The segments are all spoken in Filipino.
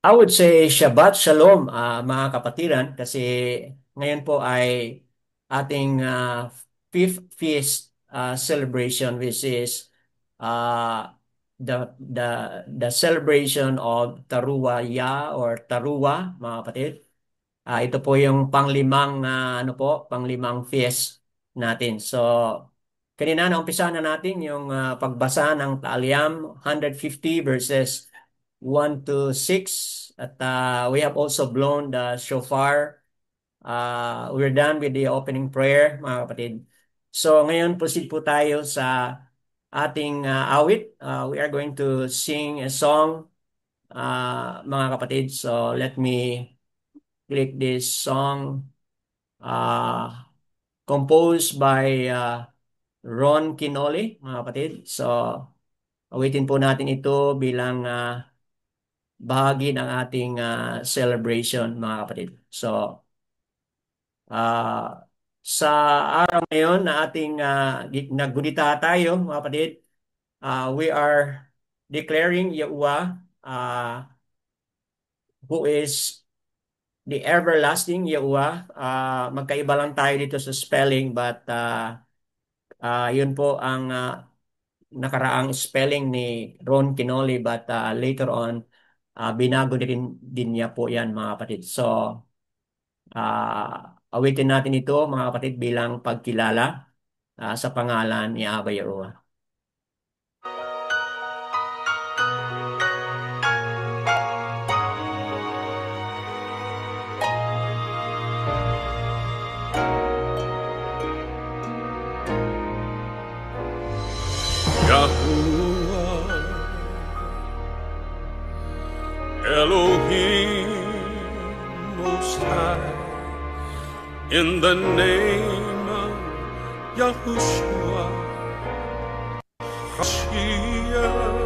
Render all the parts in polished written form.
I would say Shabbat Shalom, mga kapatiran, kasi ngayon po ay ating fifth feast celebration, which is uh, the celebration of Taruwa Ya or Taruwa, mga kapatid. Ito po yung panglimang panglimang feast natin. So kanina na na natin yung pagbasa ng Taaliam 150 verses 1 to 6 at we have also blown the shofar. We're done with the opening prayer, mga kapatid. So ngayon proceed po tayo sa ating awit. We are going to sing a song, mga kapatid. So let me click this song, uh, composed by Ron Kinoli, mga kapatid. So awitin po natin ito bilang bahagi ng ating celebration, mga kapatid. So, ah, sa araw ngayon na ating naggunita tayo, mga kapatid, we are declaring Yahuwah, who is the everlasting Yahuwah. Magkaiba lang tayo dito sa spelling, but yun po ang nakaraang spelling ni Ron Kinoli, but later on, binago din niya po yan, mga kapatid. So, awitin natin ito, mga kapatid, bilang pagkilala sa pangalan ni Aba Yahuwah. Yahuwah Elohim Most High, in the name of Yahushua Mashiach,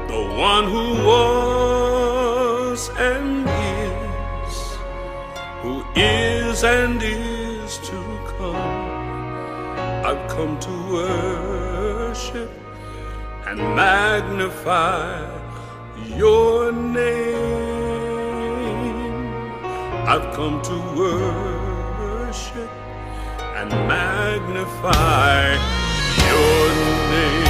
the one who was and is to come. I've come to worship and magnify your name. I've come to worship and magnify your name.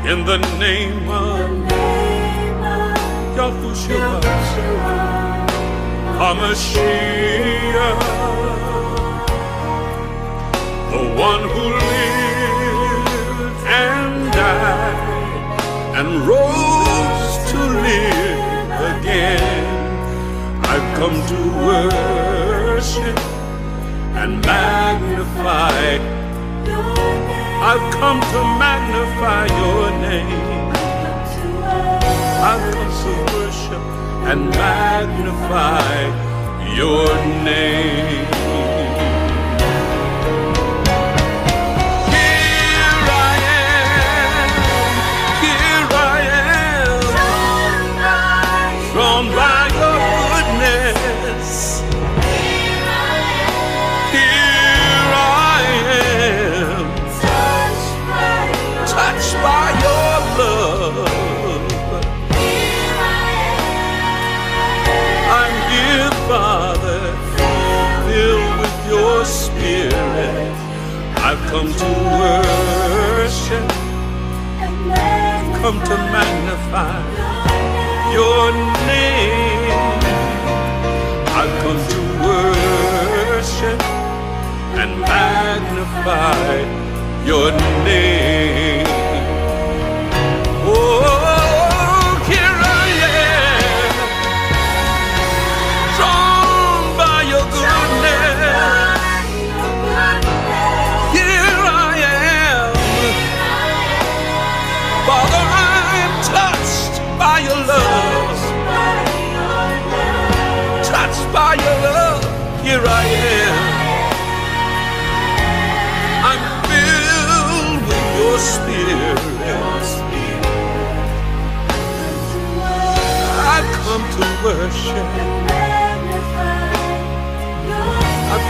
In the name of Yahushua HaMashiach, the one who lived and died and rose to live again. I've come to worship and magnify. I've come to magnify your name. I've come to worship and magnify your name. Here I am, drawn by your goodness. By your love, I'm here, Father, filled with your Spirit. I've come to worship, I've come to magnify your name. I've come to worship and magnify your name. Oh, here I am, drawn by your goodness. Here I am, Father, I'm touched by your love. Touched by your love, here I am. I'm filled with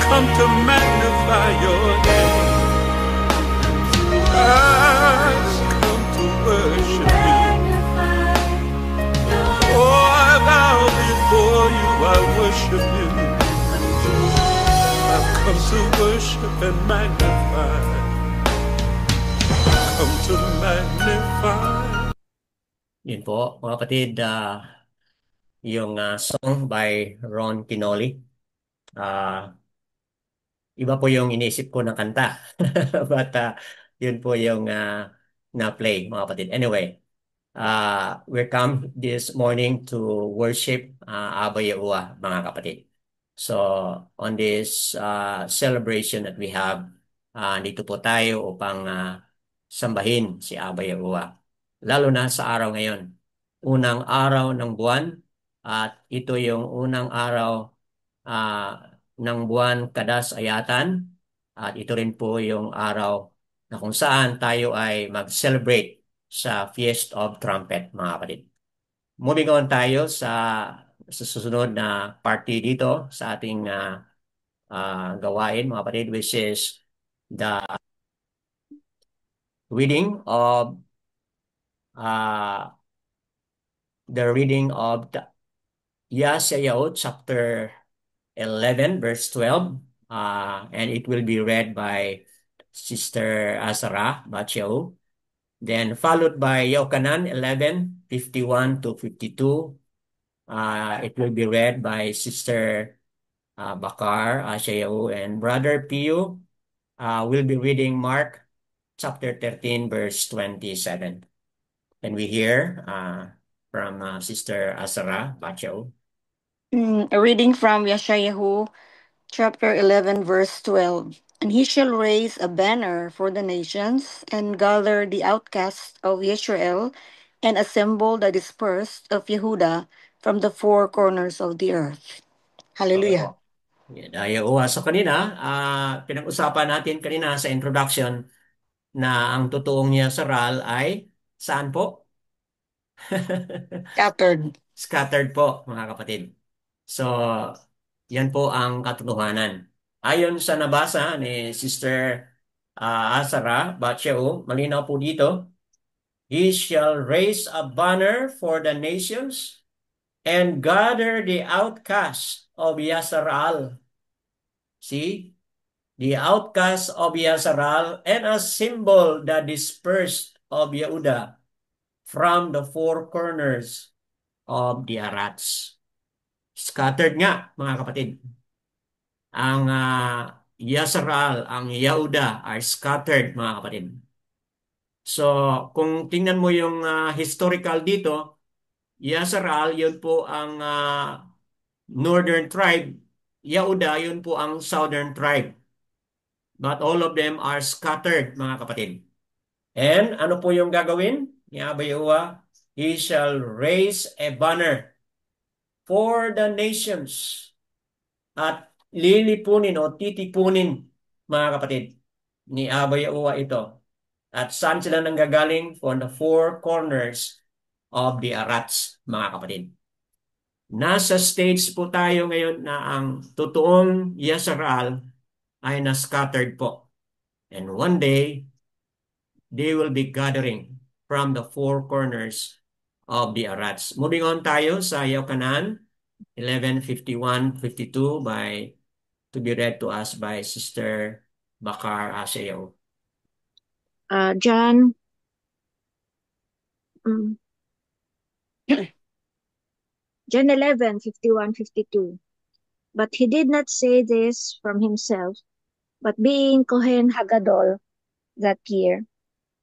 come to magnify your name. I've come to worship you. Oh, I bow before you, I worship you. I've come to worship and magnify. Come to magnify. Yun po, mga kapatid, yung song by Ron Kinoli. Ah, Iba po yung iniisip ko ng kanta. But yun po yung na-play, mga kapatid. Anyway, we come this morning to worship Abba Yahuwah, mga kapatid. So, on this celebration that we have, dito po tayo upang sambahin si Abba Yahuwah. Lalo na sa araw ngayon. Unang araw ng buwan at ito yung unang araw ng buwan Kadas Ayatan at ito rin po yung araw na kung saan tayo ay mag-celebrate sa Feast of Trumpet, mga kapatid. Moving on tayo sa susunod na party dito sa ating gawain, mga kapatid, which is the reading of uh, the Yeshayahu chapter 11 verse 12, and it will be read by Sister Azara Bachio, then followed by Yochanan 11:51 to 52. It will be read by Sister Bakar Ashayahu, and Brother Pio will be reading Mark chapter 13 verse 27. And we hear from Sister Azara Bachio. A reading from Yeshayahu, chapter 11, verse 12. And he shall raise a banner for the nations, and gather the outcasts of Israel, and assemble the dispersed of Yehuda from the four corners of the earth. Okay po. Hallelujah. Dahil so kanina, pinag-usapan natin kanina sa introduction na ang totoong niya saral ay saan po? Scattered. Scattered po, mga kapatid. So, yan po ang katotohanan. Ayon sa nabasa ni Sister Azara Batcheo, malinaw po dito, He shall raise a banner for the nations and gather the outcasts of Yasharal. See? The outcasts of Yasharal and assemble the dispersed of Yehuda from the four corners of the Arats. Scattered nga, mga kapatid. Ang Yasharal, ang Yehuda are scattered, mga kapatid. So, kung tingnan mo yung historical dito, Yasharal, yun po ang northern tribe. Yehuda, yun po ang southern tribe. But all of them are scattered, mga kapatid. And ano po yung gagawin ni Abba Yahuwah? He shall raise a banner for the nations. At lilipunin o titipunin, mga kapatid, ni Abba Yahuwah ito. At saan sila nanggagaling? From the four corners of the Arats, mga kapatid. Nasa stage po tayo ngayon na ang totoong Yasharal ay na-scattered po. And one day, they will be gathering from the four corners of the Arats. Moving on tayo sa Yochanan 11:51-52 to be read to us by Sister Bakar Aseo. John um, John 11:51-52. But he did not say this from himself, but being Kohen Hagadol that year,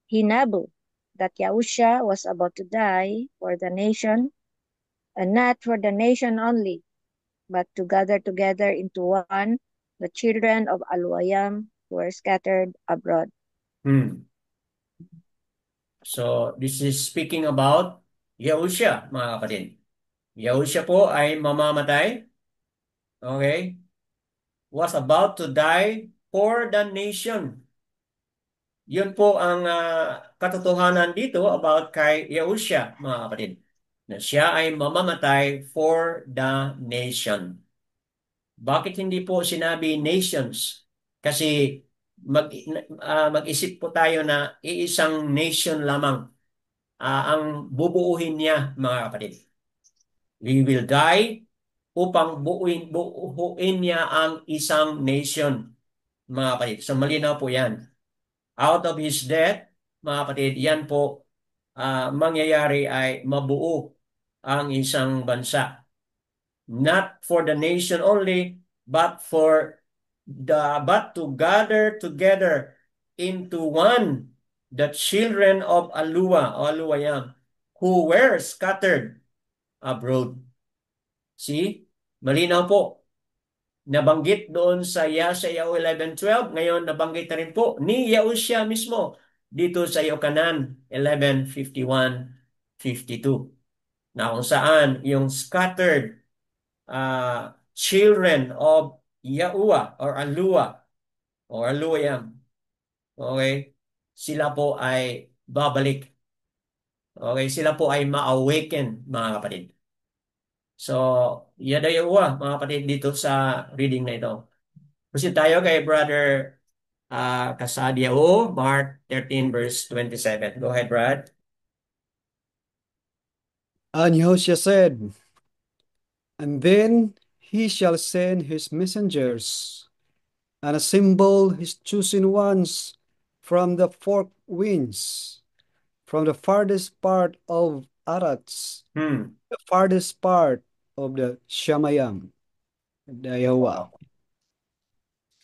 he knew that Yahusha was about to die for the nation, and not for the nation only, but to gather together into one the children of Aluayam who were scattered abroad. So, this is speaking about Yahusha, mga kapatid. Yahusha po ay mamamatay. Okay? Was about to die for the nation. Yun po ang katotohanan dito about kay Yahusha, mga kapatid. Na siya ay mamamatay for the nation. Bakit hindi po sinabi nations? Kasi mag-isip po tayo na iisang nation lamang ang bubuuhin niya, mga kapatid. We will die upang buuin niya ang isang nation, mga kapatid. So malinaw po yan. Out of his death, mga kapatid, yan po mangyayari ay mabuo ang isang bansa. Not for the nation only, but to gather together into one the children of Alua o Aluayam who were scattered abroad. See? Malinaw po. Nabanggit doon sa Yeshayahu 11:12. Ngayon, nabanggit na rin po ni Yahushua mismo dito sa Yokanan 11:51-52. Na kung saan yung scattered children of Yahuwah or Aluyam. Okay? Sila po ay babalik. Okay? Sila po ay ma-awaken, mga kapatid. So, yada Yahuwah, mga kapatid, dito sa reading na ito. Proceed tayo kay Brother Kasadiao, Mark 13 verse 27. Go ahead, Brad. And Yehoshua said, And then he shall send his messengers, and assemble his chosen ones from the four winds, from the farthest part of Arats, Hmm. the farthest part of the Shamayam, the Yahweh.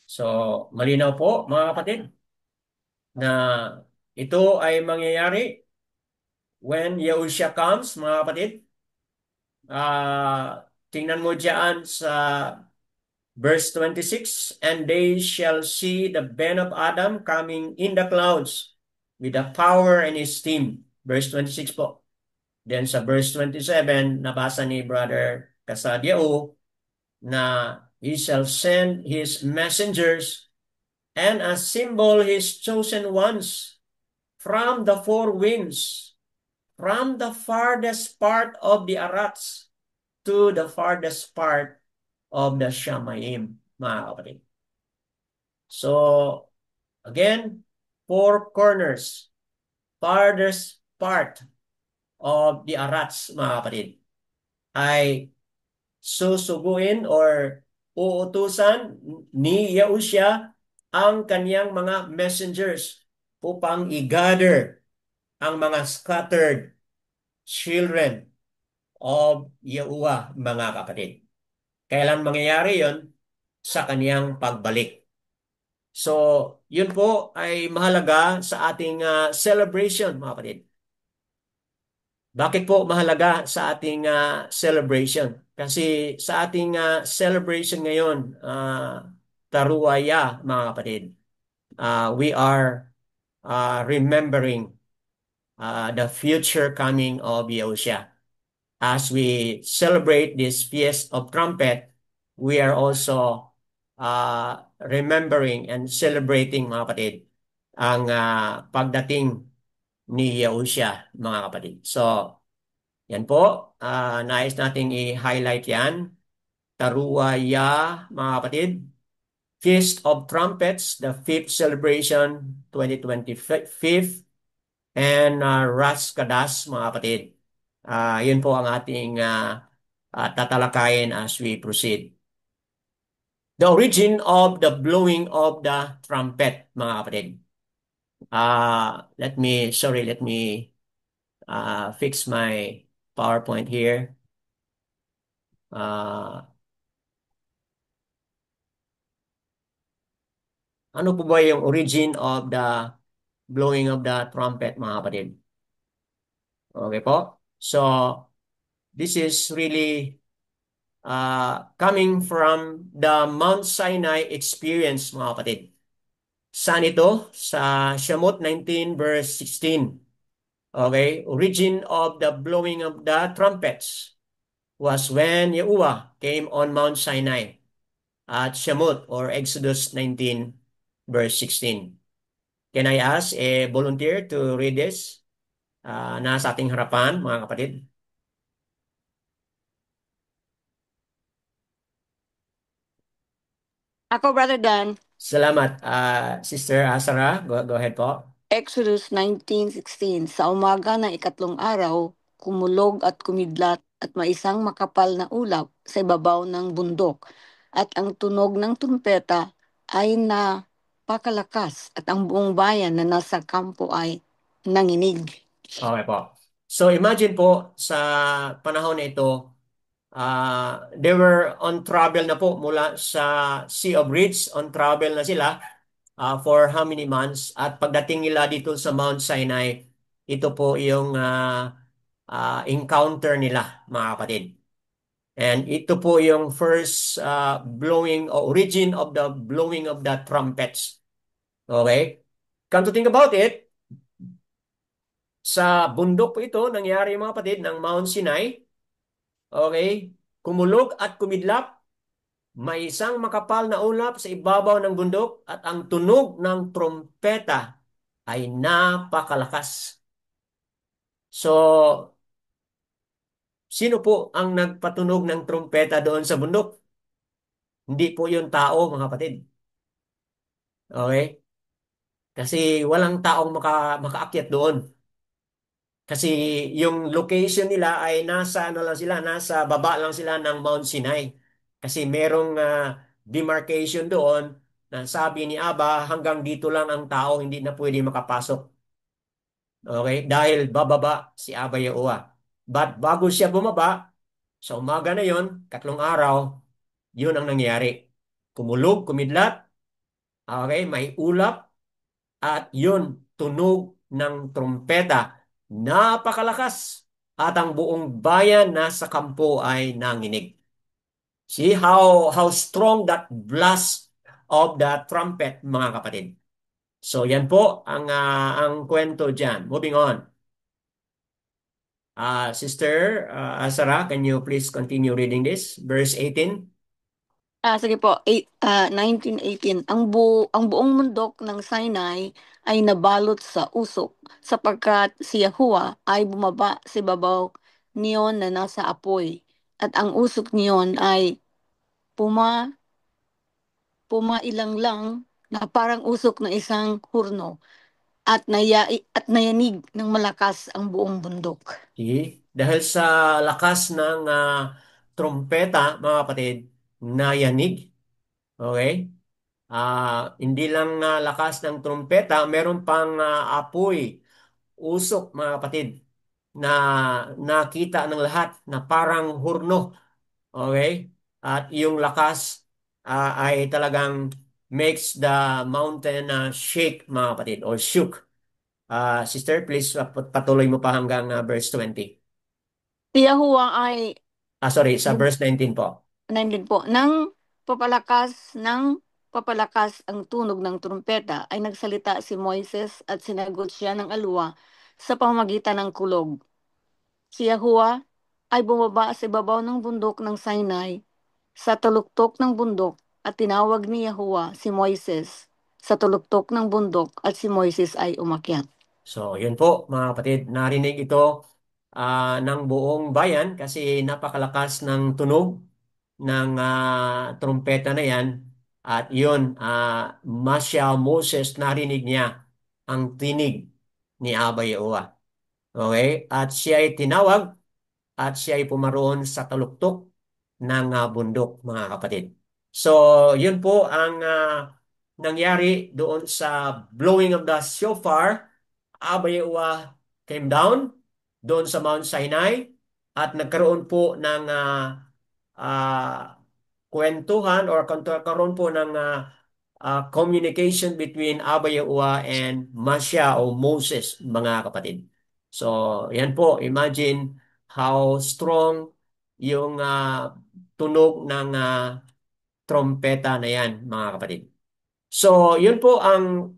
So, malinaw po, mga kapatid, na ito ay mangyayari when Yahushua comes, mga kapatid. Tingnan mo diyan sa verse 26, and they shall see the Ben of Adam coming in the clouds with the power and esteem. Verse 26 po. Then sa verse 27, nabasa ni Brother Kasadiao na he shall send his messengers and assemble his chosen ones from the four winds, from the farthest part of the Arats to the farthest part of the Shamayim, mga kapatid. So, again, four corners, farthest part of the Arats, mga kapatid, ay susuguin or uutusan ni Yahushua ang kanyang mga messengers upang i-gather ang mga scattered children of Yahuwah, mga kapatid. Kailan mangyayari yon? Sa kaniyang pagbalik. So, yun po ay mahalaga sa ating celebration, mga kapatid. Bakit po mahalaga sa ating celebration? Kasi sa ating celebration ngayon, Taruaya, mga kapatid, we are remembering the future coming of Yahushua. As we celebrate this Feast of Trumpet, we are also remembering and celebrating, mga kapatid, ang pagdating ni Yahushua, mga kapatid. So, yan po. Nais nating i-highlight yan. Taruaya, mga kapatid. Feast of Trumpets, the 5th celebration, 2025. And Ras Kadas, mga kapatid. Yun po ang ating tatalakayin as we proceed. The origin of the blowing of the trumpet, mga kapatid. Let me fix my PowerPoint here. Ano po ba yung origin of the blowing of the trumpet, mga kapatid? Okay po? So, this is really coming from the Mount Sinai experience, mga kapatid. Saan ito? Sa Shemot 19 verse 16. Okay? Origin of the blowing of the trumpets was when Yahuwah came on Mount Sinai at Shemot or Exodus 19 verse 16. Can I ask a volunteer to read this? Nasa ating harapan, mga kapatid. Ako, Brother Dan, Salamat, Sister Asara. Go ahead po. Exodus 19:16. Sa umaga ng ikatlong araw, kumulog at kumidlat at maisang makapal na ulap sa ibabaw ng bundok. At ang tunog ng trumpeta ay napakalakas at ang buong bayan na nasa kampo ay nanginig. Okay po. So imagine po sa panahon na ito, they were on travel na po mula sa Sea of Reeds. On travel na sila for how many months? At pagdating nila dito sa Mount Sinai, ito po yung encounter nila, mga kapatid. And ito po yung first blowing or origin of the blowing of the trumpets. Okay? Come to think about it, sa bundok po ito nangyari mga kapatid ng Mount Sinai. Okay? Kumulog at kumidlap, may isang makapal na ulap sa ibabaw ng bundok at ang tunog ng trompeta ay napakalakas. So, sino po ang nagpatunog ng trompeta doon sa bundok? Hindi po yung tao, mga kapatid. Okay? Kasi walang taong makaakyat doon. Kasi yung location nila ay nasa ano lang sila, nasa baba lang sila ng Mount Sinai. Kasi merong demarcation doon na sabi ni Aba hanggang dito lang ang tao hindi na pwede makapasok. Okay? Dahil bababa si Aba Yahuwah. But bago siya bumaba, sa umaga na yon, tatlong araw, yun ang nangyari. Kumulog, kumidlat, okay, may ulap, at yun, tunog ng trumpeta. Napakalakas. At ang buong bayan nasa kampo ay nanginig. See how strong that blast of the trumpet, mga kapatid. So yan po ang kwento diyan. Moving on. Sister Asara, can you please continue reading this? Verse 18. Sige po, 1918. Ang buong mundok ng Sinai ay nabalot sa usok sapagkat si Yahuwah ay bumaba sa babaw niyon na nasa apoy at ang usok niyon ay puma pumailang lang na parang usok ng isang hurno at nayanig ng malakas ang buong bundok. See? Dahil sa lakas ng trompeta, mga kapatid, nayanig. Okay? Hindi lang lakas ng trompeta, meron pang apoy, usok, mga kapatid, na nakita ng lahat na parang hurno. Okay? At yung lakas ay talagang makes the mountain shake, mga kapatid, or shook. Sister, please patuloy mo pa hanggang verse 20. Si Yahuwah ay Sorry, sa verse 19 po. 19 po, nang ng papalakas ang tunog ng trumpeta ay nagsalita si Moises at sinagot siya ng alwa sa pamamagitan ng kulog. Si Yahuwah ay bumaba sa ibabaw ng bundok ng Sinai sa tuluktok ng bundok at tinawag ni Yahuwah si Moises sa tuluktok ng bundok at si Moises ay umakyat. So, yun po, mga kapatid, narinig ito ng buong bayan kasi napakalakas ng tunog ng trumpeta na yan. At yun, Masya Moses, narinig niya ang tinig ni Abba Yahuwah. Okay? At siya ay tinawag at siya ay pumaroon sa taluktok ng bundok, mga kapatid. So, yun po ang nangyari doon sa blowing of the shofar. Abayewa came down doon sa Mount Sinai at nagkaroon po ng kwentuhan or karoon po ng communication between Abayewa and Masya o Moses, mga kapatid. So, yan po, imagine how strong yung tunog ng trompeta na yan, mga kapatid. So, yun po ang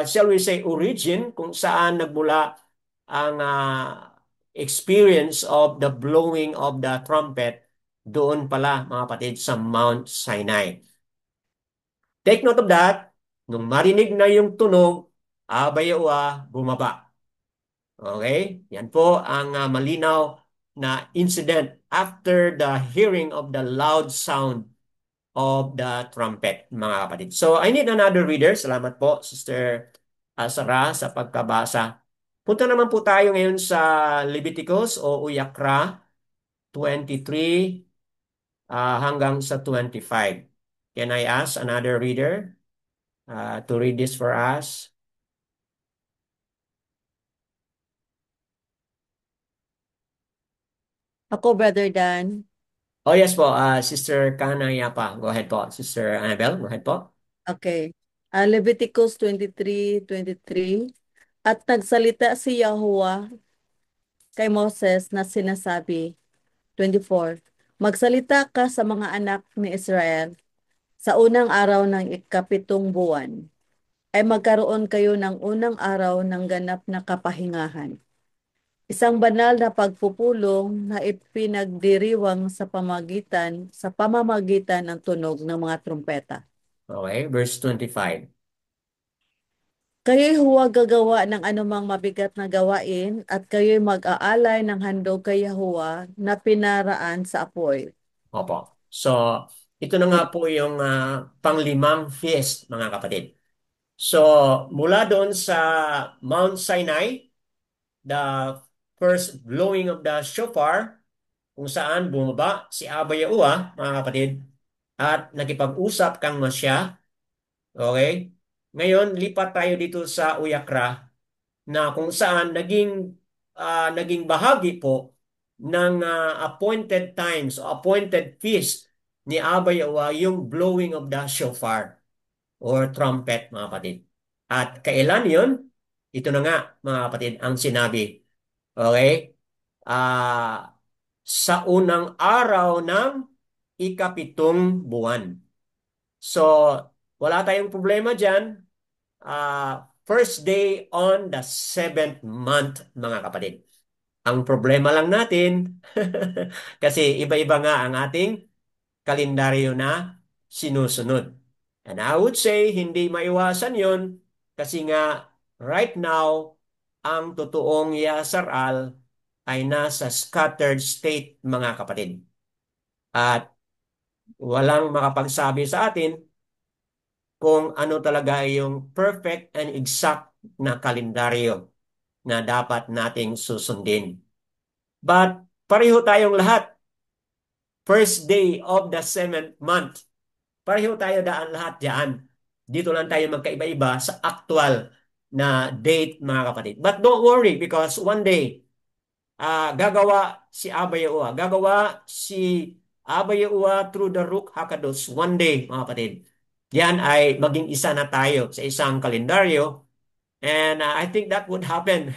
shall we say, origin kung saan nagmula ang experience of the blowing of the trumpet doon pala, mga kapatid, sa Mount Sinai. Take note of that. Nung marinig na yung tunog, Abayawa bumaba. Okay? Yan po ang malinaw na incident after the hearing of the loud sound. of the trumpet, mga kapatid. So, I need another reader. Salamat po, Sister Sarah, sa pagkabasa. Punta naman po tayo ngayon sa Leviticus o Uyakra 23 hanggang sa 25. Can I ask another reader to read this for us? Ako, Brother Dan. Oh, yes po, Sister Kanaya pa. Go ahead po, Sister Annabelle. Go ahead po. Okay. Leviticus 23:23. At nagsalita si Yahuwah kay Moses na sinasabi, 24. Magsalita ka sa mga anak ni Israel sa unang araw ng ikapitong buwan ay magkaroon kayo ng unang araw ng ganap na kapahingahan. Isang banal na pagpupulong na ipinagdiriwang sa pamamagitan ng tunog ng mga trumpeta. Okay, verse 25. Kayo'y huwag gagawa ng anumang mabigat na gawain at kayo'y mag-aalay ng handog kay Yahuwah na pinaraan sa apoy. Opo. So, ito na nga po yung panglimang feast, mga kapatid. So, mula doon sa Mount Sinai, the first blowing of the shofar, kung saan bumaba si Abba Yahuwah, mga kapatid, at nakipag-usap kang Masya. Okay? Ngayon, lipat tayo dito sa Uyakra na kung saan naging bahagi po ng appointed times o appointed feast ni Abba Yahuwah yung blowing of the shofar or trumpet, mga kapatid. At kailan yun? Ito na nga, mga kapatid, ang sinabi. Okay? Ah, sa unang araw ng ikapitong buwan. So, wala tayong problema dyan. First day on the seventh month, mga kapatid. Ang problema lang natin, kasi iba-iba nga ang ating kalendaryo na sinusunod. And I would say, hindi maiwasan yon kasi nga, right now, ang totoong Yasaral ay nasa scattered state, mga kapatid. At walang makapagsabi sa atin kung ano talaga yung perfect and exact na kalendaryo na dapat nating susundin. But pareho tayong lahat. First day of the seventh month. Pareho tayo daan lahat diyan. Dito lang tayo magkaiba-iba sa actual na date, mga kapatid. But don't worry because one day, gagawa si Abba Yahuwah. Gagawa si Abba Yahuwah through the Ruach HaKadosh. One day, mga kapatid. Yan ay maging isa na tayo sa isang kalendaryo. And I think that would happen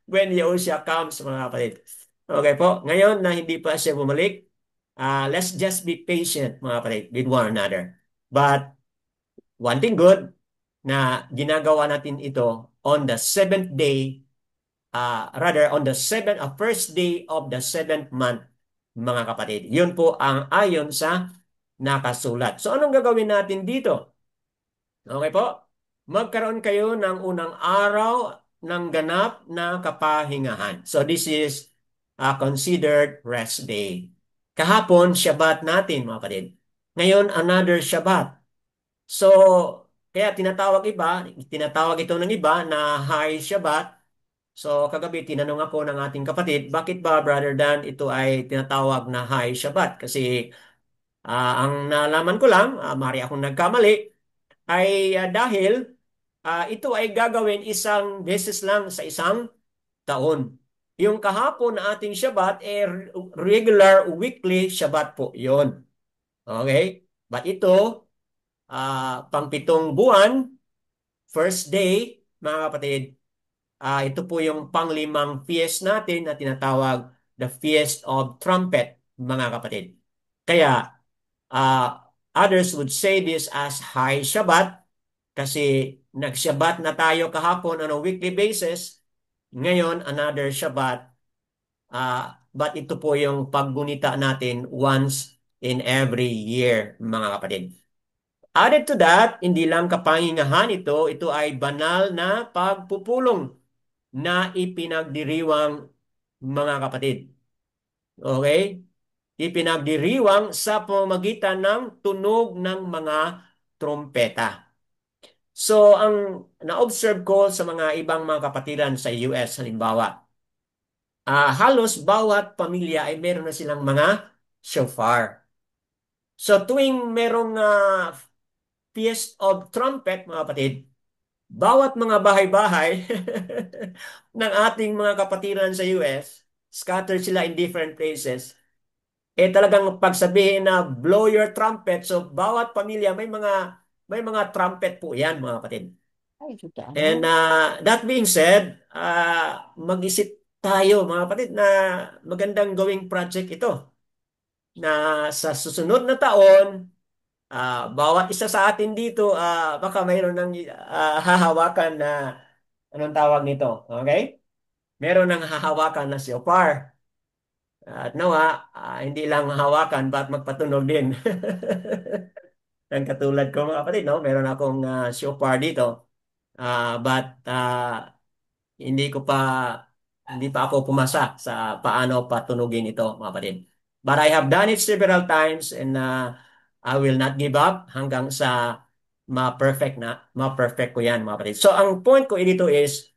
when Yahushua comes, mga kapatid. Okay po. Ngayon na hindi pa siya bumalik, let's just be patient, mga kapatid, with one another. But one thing good, na ginagawa natin ito on the seventh day, rather on the first day of the seventh month, mga kapatid. Yun po ang ayon sa nakasulat. So anong gagawin natin dito? Okay po? Magkaroon kayo ng unang araw ng ganap na kapahingahan. So this is considered rest day. Kahapon, Shabbat natin, mga kapatid. Ngayon, another Shabbat. So, kaya tinatawag ito ng iba na High Shabbat. So, kagabi tinanong ako ng ating kapatid, bakit ba, Brother Dan, ito ay tinatawag na High Shabbat? Kasi ang nalaman ko lang, mari akong nagkamali, ay dahil ito ay gagawin isang beses lang sa isang taon. Yung kahapon na ating Shabbat, regular weekly Shabbat po yon. Okay? But ito, pangpitong buwan, first day, mga kapatid, ito po yung panglimang feast natin na tinatawag the Feast of Trumpet, mga kapatid. Kaya, others would say this as High Shabbat kasi nag-Shabbat na tayo kahapon on a weekly basis. Ngayon, another Shabbat. But ito po yung paggunita natin once in every year, mga kapatid. Added to that, hindi lang kapangingahan ito ay banal na pagpupulong na ipinagdiriwang, mga kapatid. Okay? ipinagdiriwang sa pamamagitan ng tunog ng mga trompeta. So, ang na-observe ko sa mga ibang mga kapatiran sa US, halimbawa, halos bawat pamilya ay meron na silang mga shofar. So, tuwing merong Feast of Trumpet, mga kapatid, bawat mga bahay-bahay ng ating mga kapatiran sa US, scattered sila in different places, talagang pagsabihin na blow your trumpet, so bawat pamilya may mga trumpet po yan, mga kapatid. Ay, And ano? that being said, mag-isip tayo, mga kapatid, na magandang gawing project ito na sa susunod na taon, bawat isa sa atin dito, baka mayroon ng hahawakan na, anong tawag nito? Okay? Meron ng hahawakan na shofar. At nawa, hindi lang hawakan, but magpatunog din. Ang katulad ko, mga kapatid, no? Meron akong shofar dito. But hindi ko pa hindi pa ako pumasa sa paano patunugin ito, mga kapatid. But I have done it several times, and I will not give up hanggang sa ma-perfect ko yan, mga kapatid. So ang point ko dito is,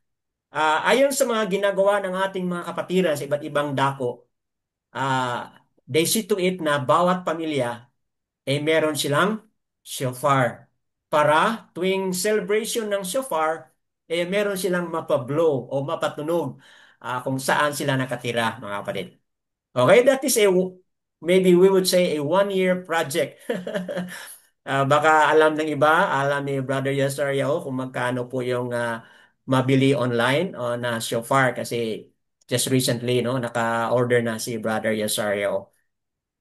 ayon sa mga ginagawa ng ating mga kapatiran sa iba't ibang dako, they see to it na bawat pamilya ay meron silang shofar. Para tuwing celebration ng shofar, meron silang mapablow o mapatunog kung saan sila nakatira, mga kapatid. Okay, that is maybe we would say a 1-year project. Baka alam ng iba, alam ni Brother Yesariao kung magkano po yung mabili online o na shofar, kasi just recently, no, naka-order na si Brother Yesariao.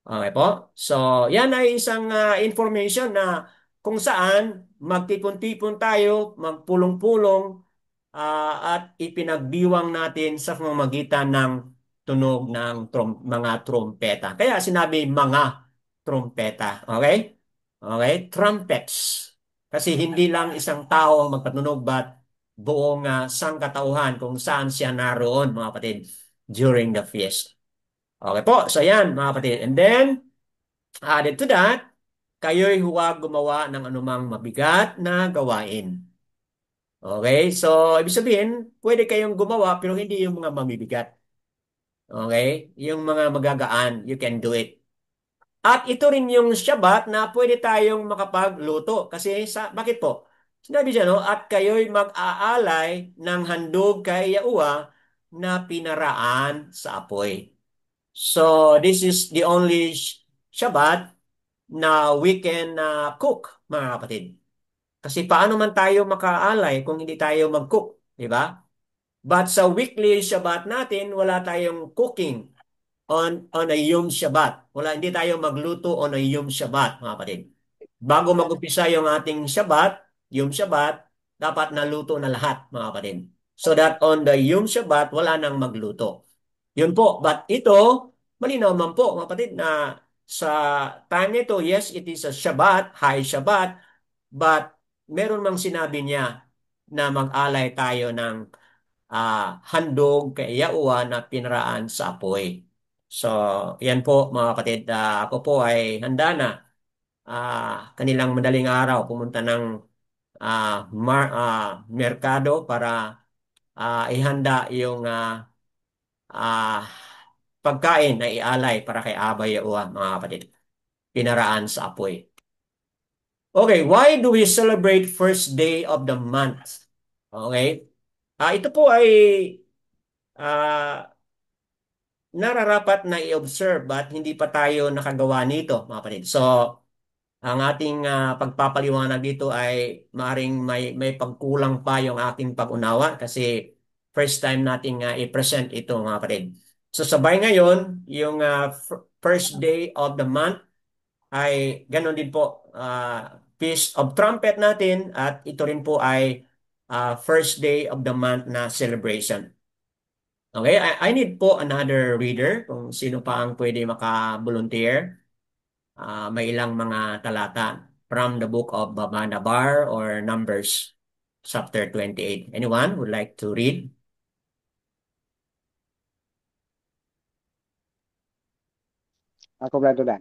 Okay po? So, yan ay isang information na kung saan magtipon-tipon tayo, magpulong-pulong, at ipinagdiwang natin sa pamamagitan ng tunog ng mga trompeta. Kaya sinabi mga trompeta. Okay? Okay? Trumpets. Kasi hindi lang isang tao ang magpatunog, but buong sangkatauhan kung saan siya naroon, mga kapatid, during the feast. Okay po. So, yan, mga kapatid. And then, added to that, kayo'y huwag gumawa ng anumang mabigat na gawain. Okay? So, ibig sabihin, pwede kayong gumawa pero hindi yung mga mamibigat. Okay? Yung mga magagaan, you can do it. At ito rin yung Shabbat na pwede tayong makapagluto. Kasi bakit po? Sinabi siya, no? At kayo'y mag-aalay ng handog kay Yahuwah na pinaraan sa apoy. So, this is the only Shabbat na we can cook, mga kapatid. Kasi paano man tayo makaalay kung hindi tayo mag-cook, di ba? But sa weekly Shabbat natin, wala tayong cooking on a Yom Shabbat. Hindi tayo magluto on a Yom Shabbat, mga kapatid. Bago mag-umpisa yung ating Shabbat, Yom Shabbat, dapat naluto na lahat, mga kapatid. So that on the Yom Shabbat, wala nang magluto. Yun po. But ito, malinaw man po, mga kapatid, na sa time nito, yes, it is a Shabbat, high Shabbat, but meron mang sinabi niya na mag-alay tayo ng handog kay Yahuwah na pinaraan sa apoy. So, yan po, mga kapatid. Ako po ay handa na kanilang madaling araw pumunta ng merkado para ihanda yung ah, pagkain na ialay para kay Aba Yahuwah, mga kapatid. Pinaraan sa apoy. Okay, why do we celebrate first day of the month? Okay? Ito po ay ah, nararapat na i-observe at hindi pa tayo nakagawa nito, mga kapatid. So, ang ating pagpapaliwanag dito ay maring may pagkulang pa yung ating pag-unawa kasi first time nating i-present ito, mga kapatid. So, sabay ngayon, yung first day of the month ay ganoon din po, Feast of Trumpet natin, at ito rin po ay first day of the month na celebration. Okay, I need po another reader kung sino pa ang pwede maka-volunteer. May ilang mga talata from the book of Bamanabar or Numbers chapter 28. Anyone would like to read? Ako, Brother Dan.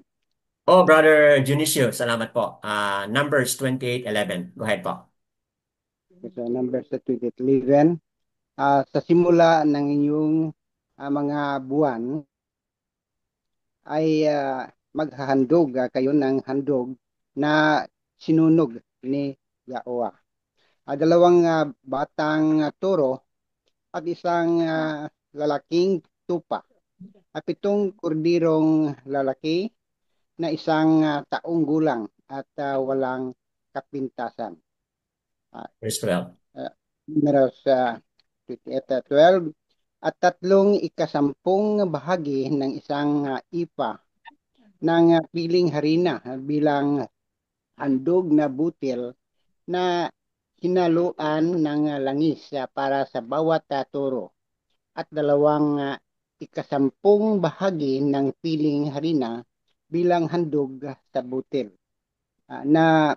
Oh, Brother Junicio, salamat po. Numbers 28:11. Go ahead po. So, Numbers 28:11. Sa simula ng inyong mga buwan ay maghahandog kayo ng handog na sinunog ni Yahweh. Dalawang batang toro at isang lalaking tupa. At 7 kordirong lalaki na isang taong gulang at walang kapintasan. Verse 12. Numeros 28:12. At 3/10 bahagi ng isang ipa ng piling harina bilang handog na butil na hinaluan ng langis para sa bawat toro at 2/10 bahagi ng piling harina bilang handog sa butil na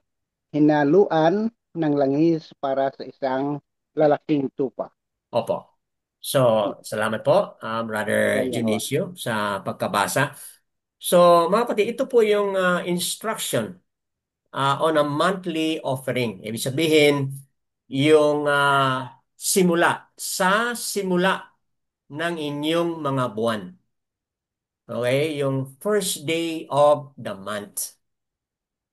hinaluan ng langis para sa isang lalaking tupa. Opo. So, salamat po, Brother Yahweh. Junicio, sa pagkabasa. So, mga kapatid, ito po yung instruction on a monthly offering. Ibig sabihin, yung simula ng inyong mga buwan. Okay? Yung first day of the month.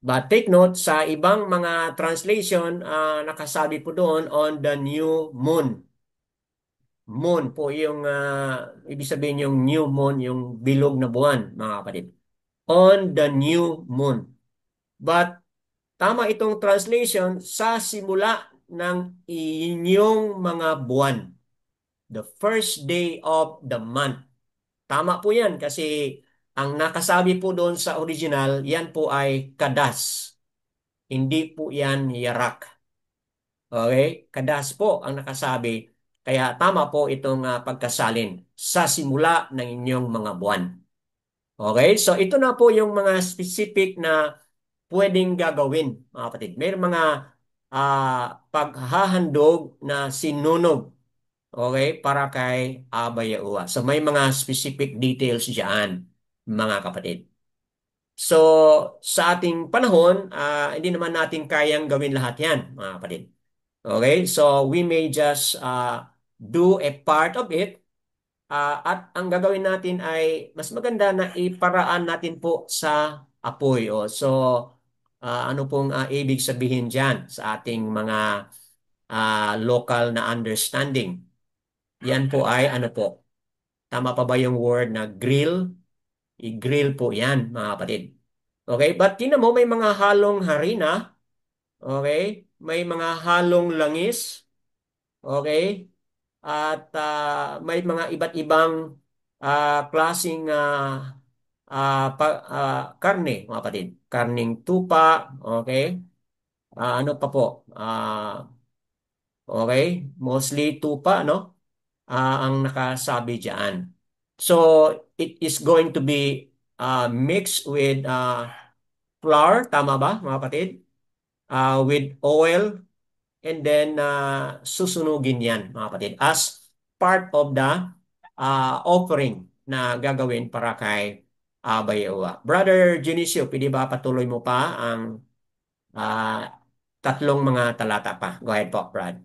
But take note, sa ibang mga translation, nakasabi po doon on the new moon. Moon po yung, ibig sabihin yung new moon, yung bilog na buwan, mga kapatid. On the new moon. But tama itong translation sa simula ng inyong mga buwan. The first day of the month. Tama po yan kasi ang nakasabi po doon sa original, yan po ay kadas. Hindi po yan yarak. Okay? Kadas po ang nakasabi. Kaya tama po itong pagkasalin sa simula ng inyong mga buwan. Okay? So ito na po yung mga specific na pwedeng gagawin, mga kapatid. May mga paghahandog na sinunog. Okay? Para kay Aba Yahuwah. So may mga specific details diyan, mga kapatid. So sa ating panahon, hindi naman natin kayang gawin lahat yan, mga kapatid. Okay? So we may just do a part of it. At ang gagawin natin ay mas maganda na iparaan natin po sa apoy. So ano pong ibig sabihin dyan sa ating mga local na understanding? Yan po ay ano po? Tama pa ba yung word na grill? I-grill po yan, mga kapatid. Okay? But tingnan mo, may mga halong harina. Okay? May mga halong langis. Okay? At may mga iba't ibang klaseng karne, mga kapatid. Karning tupa. Okay? Ano pa po? Okay? Mostly tupa, no? Ang nakasabi diyan. So, it is going to be mixed with flour, tama ba, mga kapatid? With oil, and then susunugin yan, mga kapatid, as part of the offering na gagawin para kay Abayawa. Brother Junicio, pwede ba patuloy mo pa ang ah, tatlong mga talata pa? Go ahead po, Brad.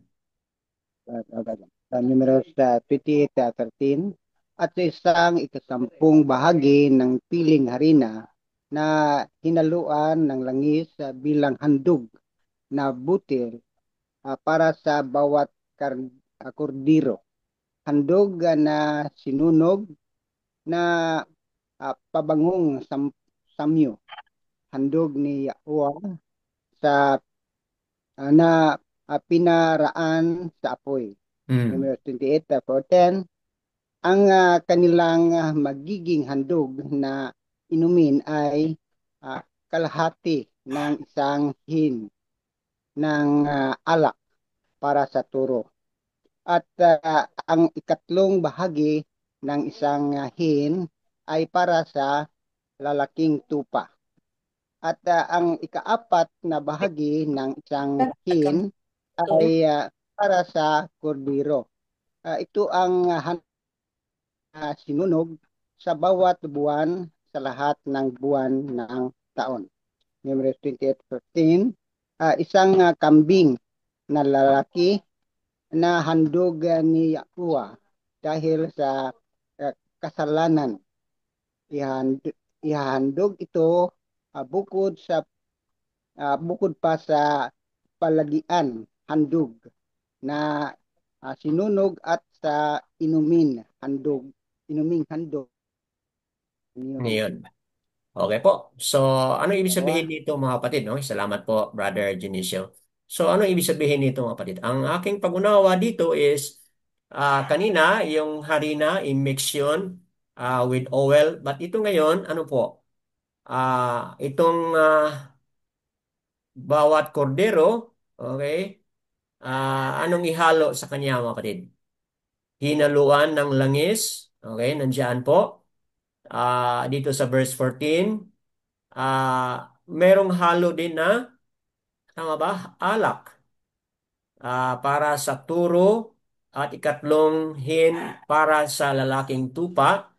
Numeros 28:13. At sa isang ikasampung bahagi ng piling harina na hinaluan ng langis bilang handog na butil para sa bawat kordiro. Handog na sinunog na pabangong samyo. Handog ni Yahweh sa na pinaraan sa apoy. Numero 28:4. Ang kanilang magiging handog na inumin ay kalahati ng isang hin ng alak para sa turo. At ang ikatlong bahagi ng isang hin ay para sa lalaking tupa. At ang ikaapat na bahagi ng isang hin ay para sa kordero. Ito ang sinunog sa bawat buwan sa lahat ng buwan ng taon. Numbers 28:15, isang kambing na lalaki na handog ni Yahuwah dahil sa kasalanan. Ihandog ito bukod pa sa palagian handog na sinunog at sa inuming handog niyon. Ngayon. Okay po. So, ano ibig Dalawa. sabihin nito mga kapatid? No? Salamat po, Brother Junicio. So, ano ibig sabihin nito mga kapatid? Ang aking pag-unawa dito is kanina yung harina i-mix yun with oil. But ito ngayon, ano po? Itong bawat kordero, okay? Anong ihalo sa kanya mga kapatid? Hinaluan ng langis. Okay, nandiyan po. Dito sa verse 14. Merong halo din na, tama ba? Alak. Para sa turo at ikatlong hin para sa lalaking tupa.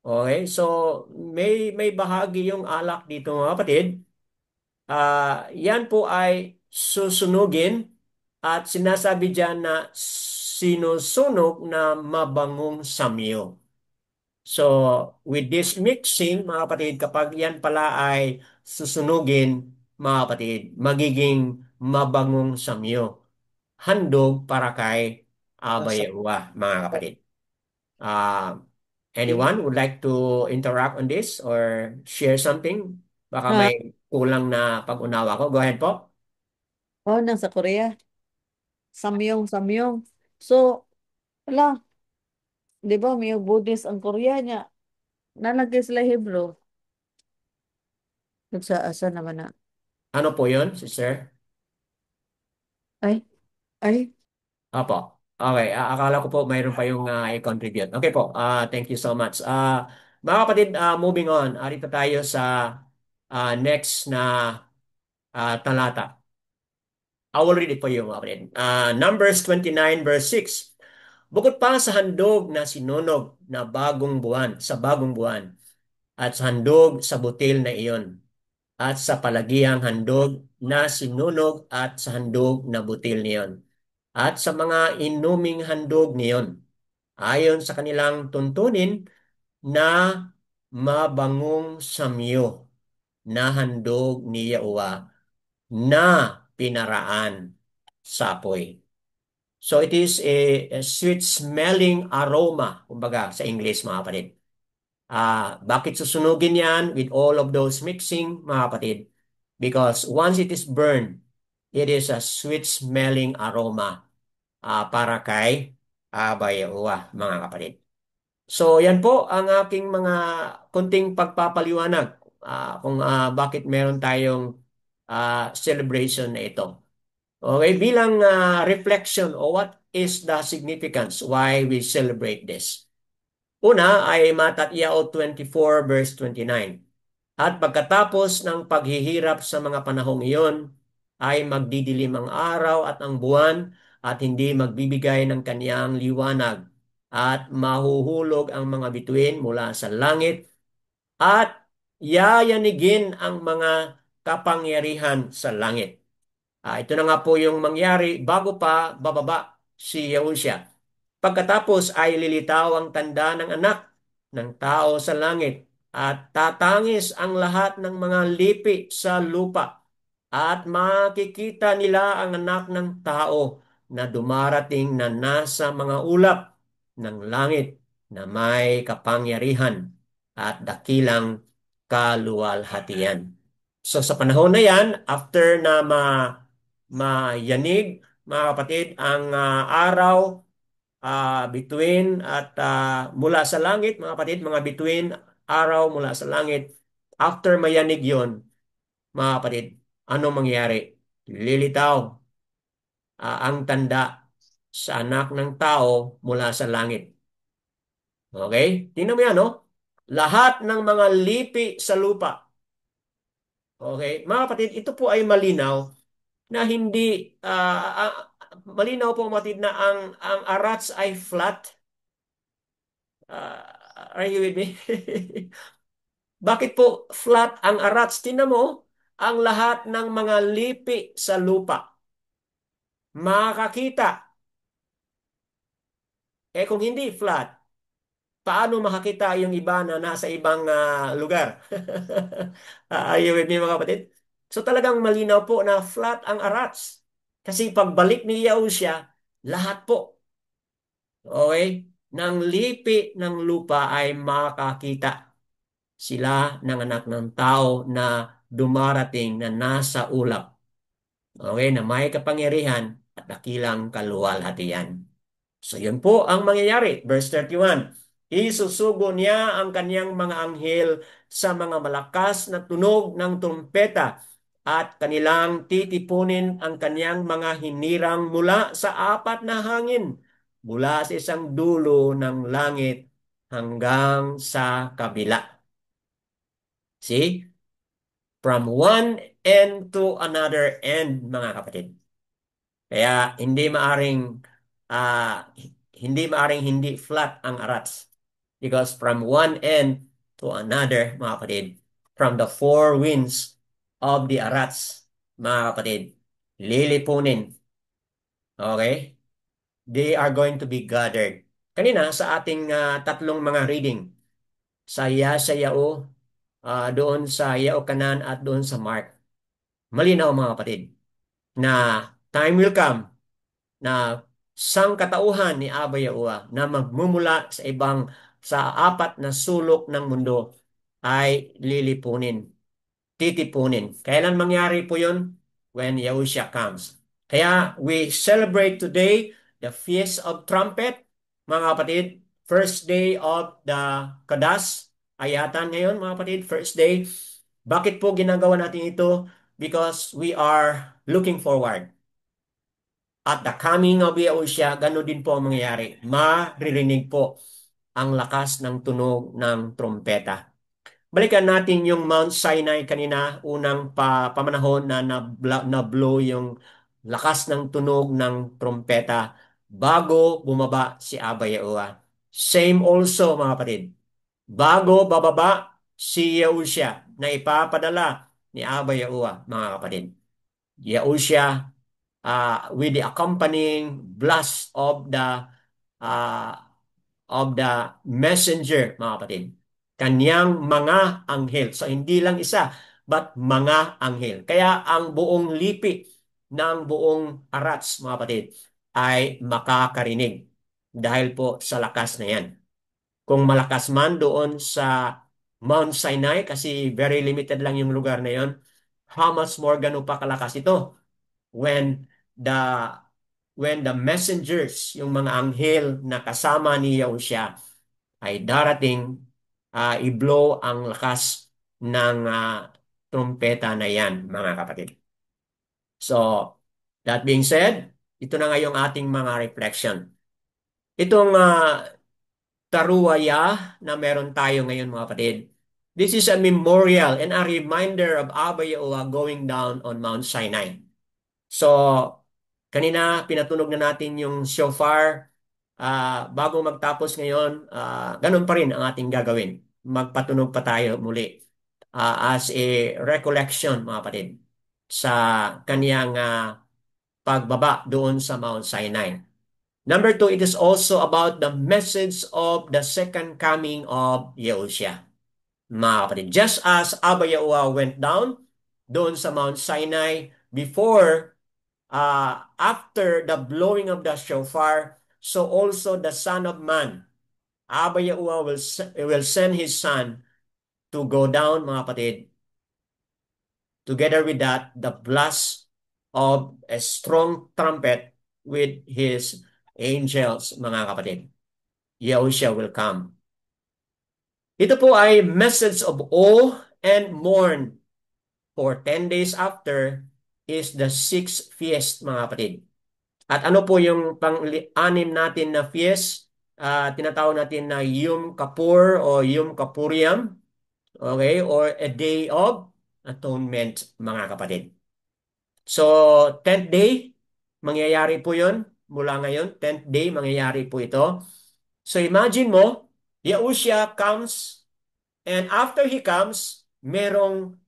Okay, so may bahagi yung alak dito mga kapatid. Yan po ay susunugin at sinasabi diyan na sinusunog na mabangong samyo. So, with this mixing, mga kapatid, kapag yan pala ay susunugin, mga kapatid, magiging mabangong samyo. Handog para kay Nasa, Abayawa, mga kapatid. Uh, Anyone would like to interact on this or share something? Baka Ah, may kulang na pag-unawa ko. Go ahead po. nasa Korea. Samyong, samyong. So, wala, di ba, may Buddhist ang Korea niya. Nalagay sila Hebrew. Sa asa naman na. Ano po yun, sister? Ay, ay. Opo. Okay, akala ko po mayroon pa yung i-contribute. Okay po, thank you so much. Mga kapatid, moving on. Arito tayo sa next na talata. I will read it for you, mga kapatid. Numbers 29 verse 6. Bukod pa sa handog na sinunog na bagong buwan, sa bagong buwan, at sa handog sa butil na iyon, at sa palagiang handog na sinunog at sa handog na butil niyon, at sa mga inuming handog niyon, ayon sa kanilang tuntunin na mabangong samyo na handog ni Yahuwah na pinaraan sa apoy. So it is a sweet smelling aroma, kumbaga sa English mga kapatid. Bakit susunugin yan with all of those mixing mga kapatid? Because once it is burned, it is a sweet smelling aroma para kay Abayawa mga kapatid. So yan po ang aking mga kunting pagpapaliwanag kung bakit meron tayong celebration na ito. Okay, bilang reflection o what is the significance why we celebrate this. Una ay Matatyao 24 verse 29. At pagkatapos ng paghihirap sa mga panahong iyon, ay magdidilim ang araw at ang buwan at hindi magbibigay ng kaniyang liwanag at mahuhulog ang mga bituin mula sa langit at yayanigin ang mga kapangyarihan sa langit. Ito na nga po yung mangyari bago pa bababa si Yahusha. Pagkatapos ay lilitaw ang tanda ng anak ng tao sa langit at tatangis ang lahat ng mga lipi sa lupa at makikita nila ang anak ng tao na dumarating na nasa mga ulap ng langit na may kapangyarihan at dakilang kaluwalhatian. So sa panahon na yan, after na mayanig, mga kapatid, ang araw between at mula sa langit, mga kapatid, mga between araw mula sa langit, after mayanig yon, mga kapatid, ano mangyari? Lilitaw ang tanda sa anak ng tao mula sa langit. Okay? Tingnan mo yan, no? Lahat ng mga lipi sa lupa. Okay? Mga kapatid, ito po ay malinaw na hindi malinaw po matid na ang arats ay flat. Are you with me? Bakit po flat ang Arats? Tingnan mo, ang lahat ng mga lipi sa lupa, makakita. Kung hindi flat, paano makakita yung iba na nasa ibang lugar? Are you with me mga kapatid? So talagang malinaw po na flat ang Arats. Kasi pagbalik ni Yahusha, lahat po, okay, ng lipi ng lupa ay makakita sila ng anak ng tao na dumarating na nasa ulap. Okay, na may kapangyarihan at dakilang kaluwalhatian. So yun po ang mangyayari. Verse 31. Isusugo niya ang kanyang mga anghel sa mga malakas na tunog ng trumpeta at kanilang titipunin ang kanyang mga hinirang mula sa apat na hangin, mula sa isang dulo ng langit hanggang sa kabila. See? From one end to another end, mga kapatid. Kaya ah, hindi flat ang arats. Because from one end to another, mga kapatid, from the four winds of the arats, mga kapatid, lilipunin. Okay? They are going to be gathered. Kanina sa ating tatlong mga reading, sa Yesayao, doon sa Yaokanan at doon sa Mark, malinaw mga kapatid na time will come na sangkatauhan ni Aba Yahuwah na magmumula sa apat na sulok ng mundo ay lilipunin, titipunin. Kailan mangyari po yun? When Yahushua comes. Kaya we celebrate today the Feast of Trumpet, mga kapatid. First day of the Kadas. Ayatan ngayon, mga kapatid. First day. Bakit po ginagawa natin ito? Because we are looking forward. At the coming of Yahushua, gano'n din po ang mangyayari. Maririnig po ang lakas ng tunog ng trompeta. Balikan natin yung Mount Sinai kanina, unang pamanahon na na-blow yung lakas ng tunog ng trompeta bago bumaba si Abba Yahuwah. Same also mga kapatid. Bago bababa si Yahushua na ipapadala ni Abba Yahuwah, mga kapatid. Yahushua with the accompanying blast uh, of the messenger, mga kapatid. Kanyang mga anghel. So, hindi lang isa, but mga anghel. Kaya ang buong lipi ng buong arats, mga kapatid, ay makakarinig dahil po sa lakas na yan. Kung malakas man doon sa Mount Sinai, kasi very limited lang yung lugar na yon, how much more ganun pa kalakas ito when the messengers, yung mga anghel na kasama ni Yahushua ay darating, i-blow ang lakas ng trumpeta na yan, mga kapatid. So, that being said, ito na nga yung ating mga reflection. Itong taruaya na meron tayo ngayon, mga kapatid, this is a memorial and a reminder of Abba Yahuwah going down on Mount Sinai. So, kanina pinatunog na natin yung shofar. Bago magtapos ngayon, ganun pa rin ang ating gagawin. Magpatunog pa tayo muli as a recollection, mga kapatid, sa kaniyang pagbaba doon sa Mount Sinai. Number two, it is also about the message of the second coming of Yahushua. Mga kapatid, just as Abba Yahuwah went down doon sa Mount Sinai after the blowing of the shofar, so also the Son of Man, Abba Yahuwah will send His Son to go down, mga kapatid. Together with that, the blast of a strong trumpet with His angels, mga kapatid. Yahushua will come. Ito po ay message of awe and mourn. For 10 days after is the sixth feast, mga kapatid. At ano po yung pang-anim natin na feast? Tinatawag natin na Yom Kippur o Yom Kippuriam. Okay? Or a Day of Atonement, mga kapatid. So, 10th day, mangyayari po yun. Mula ngayon, 10th day, mangyayari po ito. So, imagine mo, Yahushua comes And after he comes, merong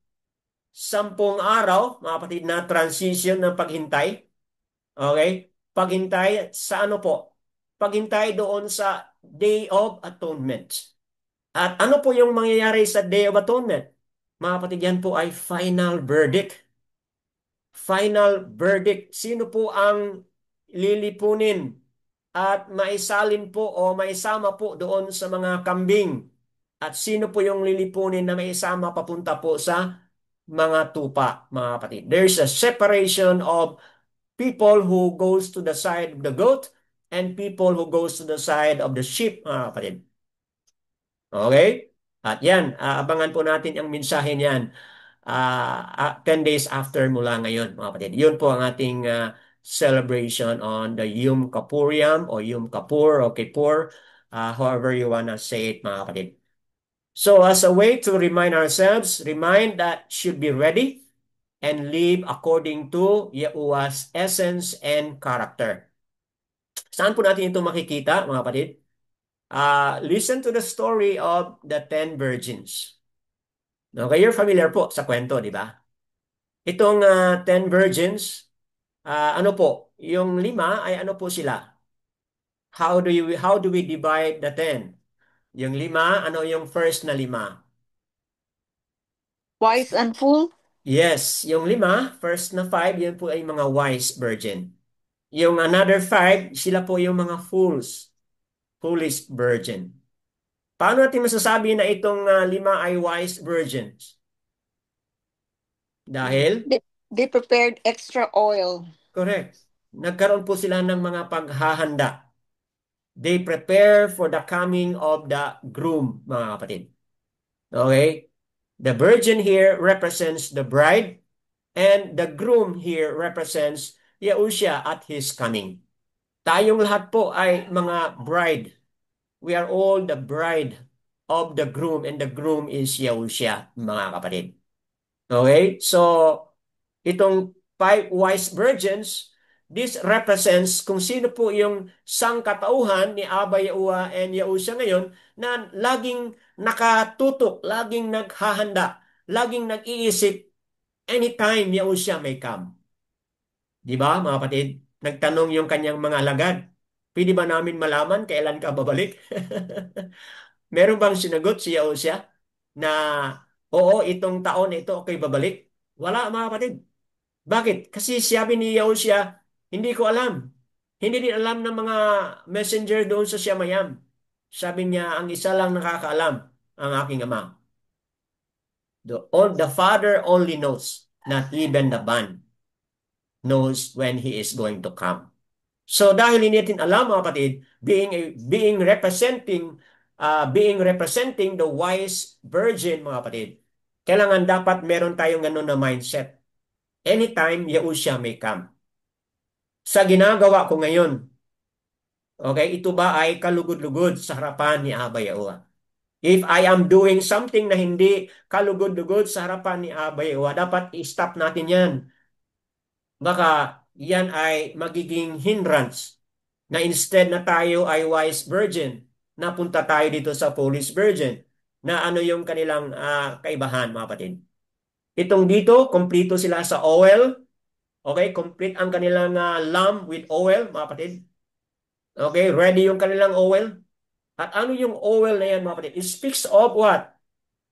10 araw, mga kapatid, na transition ng paghintay. Okay? Paghintay sa ano po? Paghintay doon sa Day of Atonement. At ano po yung mangyayari sa Day of Atonement? Mga kapatid, yan po ay final verdict. Final verdict. Sino po ang lilipunin at maisalin po o maisama po doon sa mga kambing? At sino po yung lilipunin na maisama papunta po sa mga tupa, mga kapatid? There's a separation of people who goes to the side of the goat and people who goes to the side of the sheep, mga kapatid. Okay? At yan, abangan po natin ang mensahe niyan 10 days after mula ngayon, mga kapatid. Yun po ang ating celebration on the Yom Kippuriam o Yom Kippur o Kippur, however you wanna say it, mga kapatid. So as a way to remind ourselves, remind that should be ready and live according to Yahuwah's essence and character. Saan po natin ito makikita, mga kapatid? Listen to the story of the 10 virgins. Okay, you're familiar po sa kwento, di ba? Itong 10 virgins, ano po, yung 5 ay ano po sila? How do we divide the 10? Yung 5, ano yung first na 5? Wise and fool? Yes, yung 5, first na 5, yun po ay mga wise virgin. Yung another 5, sila po yung mga foolish virgin. Paano natin masasabi na itong 5 ay wise virgins? Dahil, They prepared extra oil. correct, nagkaroon po sila ng mga paghahanda. They prepare for the coming of the groom, mga kapatid. Okay? The virgin here represents the bride, and the groom here represents Yahushua at his coming. Tayong lahat po ay mga bride. We are all the bride of the groom, and the groom is Yahushua, mga kapatid. Okay? So, itong 5 wise virgins, this represents kung sino po yung sangkatauhan ni Abba Yahuwah and Yahushua ngayon na laging nakatutok, laging naghahanda, laging nag-iisip anytime Yahushua may come. Di ba, mga kapatid? Nagtanong yung kanyang mga alagad, pwede ba namin malaman kailan ka babalik? Meron bang sinagot si Yahushua na oo, itong taon na ito okay babalik? Wala, mga kapatid. Bakit? Kasi sabi ni Yahushua, hindi ko alam. Hindi din alam ng mga messenger doon sa Siamayam. Sabi niya, ang isa lang nakakaalam, ang aking ama. The Father only knows, not even the Son knows when He is going to come. So dahil hindi natin alam, mga kapatid, being representing the wise virgin, mga kapatid, kailangan dapat meron tayong ganun na mindset. Anytime Yahushua may come. Sa ginagawa ko ngayon, okay, ito ba ay kalugod-lugod sa harapan ni Abba Yahuwah? If I am doing something na hindi kalugod-lugod sa harapan ni Abba Yahuwah, dapat i-stop natin yan. Baka yan ay magiging hindrance na instead na tayo ay wise virgin, napunta tayo dito sa foolish virgin, na ano yung kanilang kaibahan, mga kapatid. Itong dito, kompleto sila sa oil. Okay, complete ang kanilang lamp with oil, mga kapatid. Okay, ready yung kanilang oil. At ano yung oil na yan, mga kapatid? It speaks of what?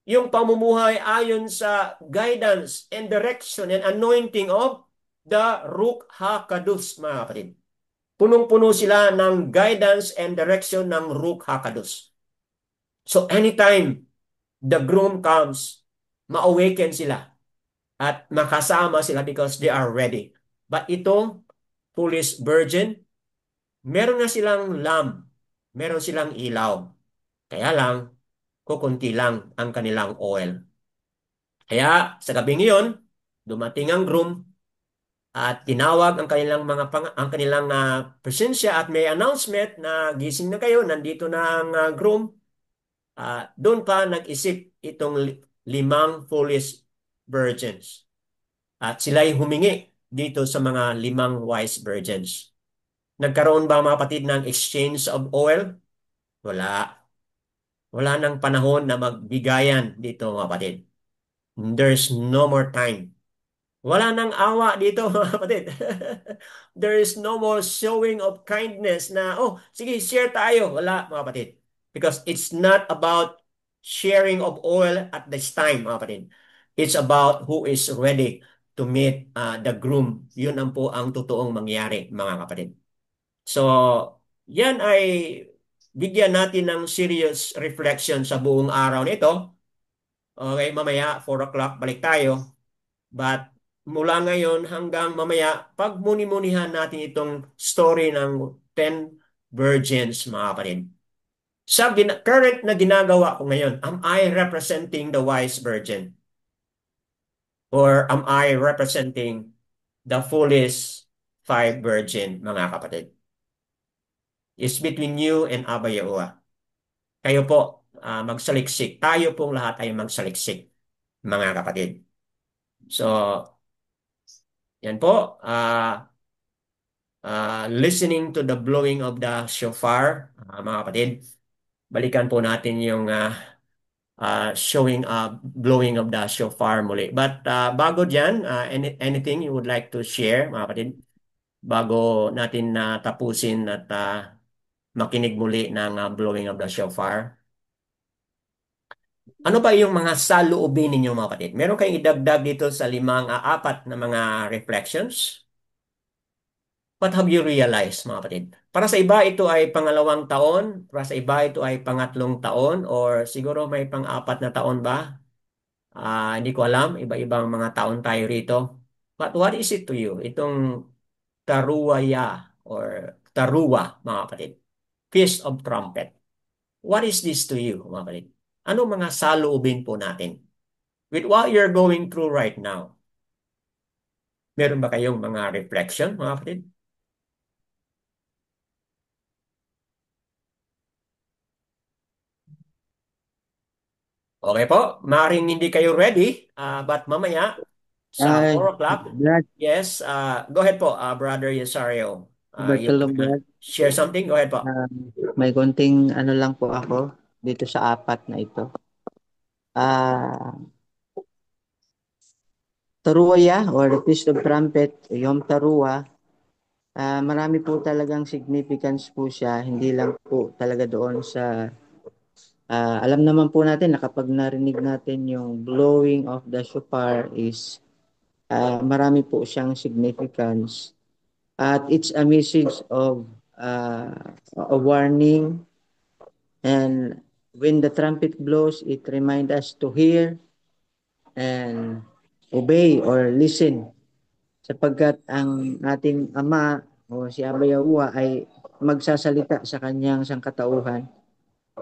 Yung pamumuhay ayon sa guidance and direction and anointing of the Ruach HaKadosh, mga kapatid. Punong-puno sila ng guidance and direction ng Ruach HaKadosh. So anytime the groom comes, ma-awaken sila at makasama sila because they are ready. But itong foolish virgin, meron na silang lamp, meron silang ilaw. Kaya lang, kukunti lang ang kanilang oil. Kaya sa gabi ngayon, dumating ang groom at tinawag ang kanilang presensya at may announcement na gising na kayo, nandito na ang groom. Doon pa nag-isip itong 5 foolish virgins. At sila'y humingi dito sa mga 5 wise virgins. Nagkaroon ba, mga kapatid, ng exchange of oil? Wala. Wala nang panahon na magbigayan dito mga kapatid. There's no more time. Wala nang awa dito mga kapatid. There is no more showing of kindness na, oh, sige, share tayo. Wala mga kapatid. Because it's not about sharing of oil at this time mga kapatid. It's about who is ready to meet the groom. Yun ang po ang totoong mangyari mga kapatid. So, yan ay bigyan natin ng serious reflection sa buong araw nito. Okay, mamaya 4 o'clock balik tayo. But mula ngayon hanggang mamaya, pagmuni-munihan natin itong story ng 10 virgins, mga kapatid. Sa current na ginagawa ko ngayon, am I representing the wise virgin? Or am I representing the foolish 5 virgin, mga kapatid? It's between you and Abba Yahuwah. Kayo po, magsaliksik. Tayo pong lahat ay magsaliksik, mga kapatid. So, yan po. Listening to the blowing of the shofar, mga kapatid. Balikan po natin yung blowing of the shofar muli. But bago dyan, anything you would like to share, mga kapatid? Bago natin tapusin at makinig muli ng blowing of the shofar. Ano ba yung mga saloobin ninyo mga kapatid? Meron kayong idagdag dito sa apat na mga reflections? What have you realized mga kapatid? Para sa iba ito ay pangalawang taon, para sa iba ito ay pangatlong taon, or siguro may pang-apat na taon ba? Hindi ko alam, iba-ibang mga taon tayo rito. But what is it to you? Itong Taruaya or Taruwa mga kapatid. Feast of Trumpet. What is this to you mga kapatid? Ano mga saloobin po natin? With what you're going through right now, meron ba kayong mga reflection, mga kapatid? Okay po, maaaring hindi kayo ready, but mamaya sa Ay, 4 o'clock, Brad, yes, go ahead po, Brother Yesario. You Bartolom, wanna Brad. share something? Go ahead po. May konting ano lang po ako dito sa apat na ito. Ah, Taruya or the Feast of Trumpet, Yom Taruwa, marami po talagang significance po siya, hindi lang po talaga doon sa alam naman po natin na kapag narinig natin yung blowing of the shofar is marami po siyang significance. At it's a message of a warning. And when the trumpet blows, it reminds us to hear and obey or listen. Sapagkat ang ating Ama o si Abba Yahuwah ay magsasalita sa kanyang sangkatauhan.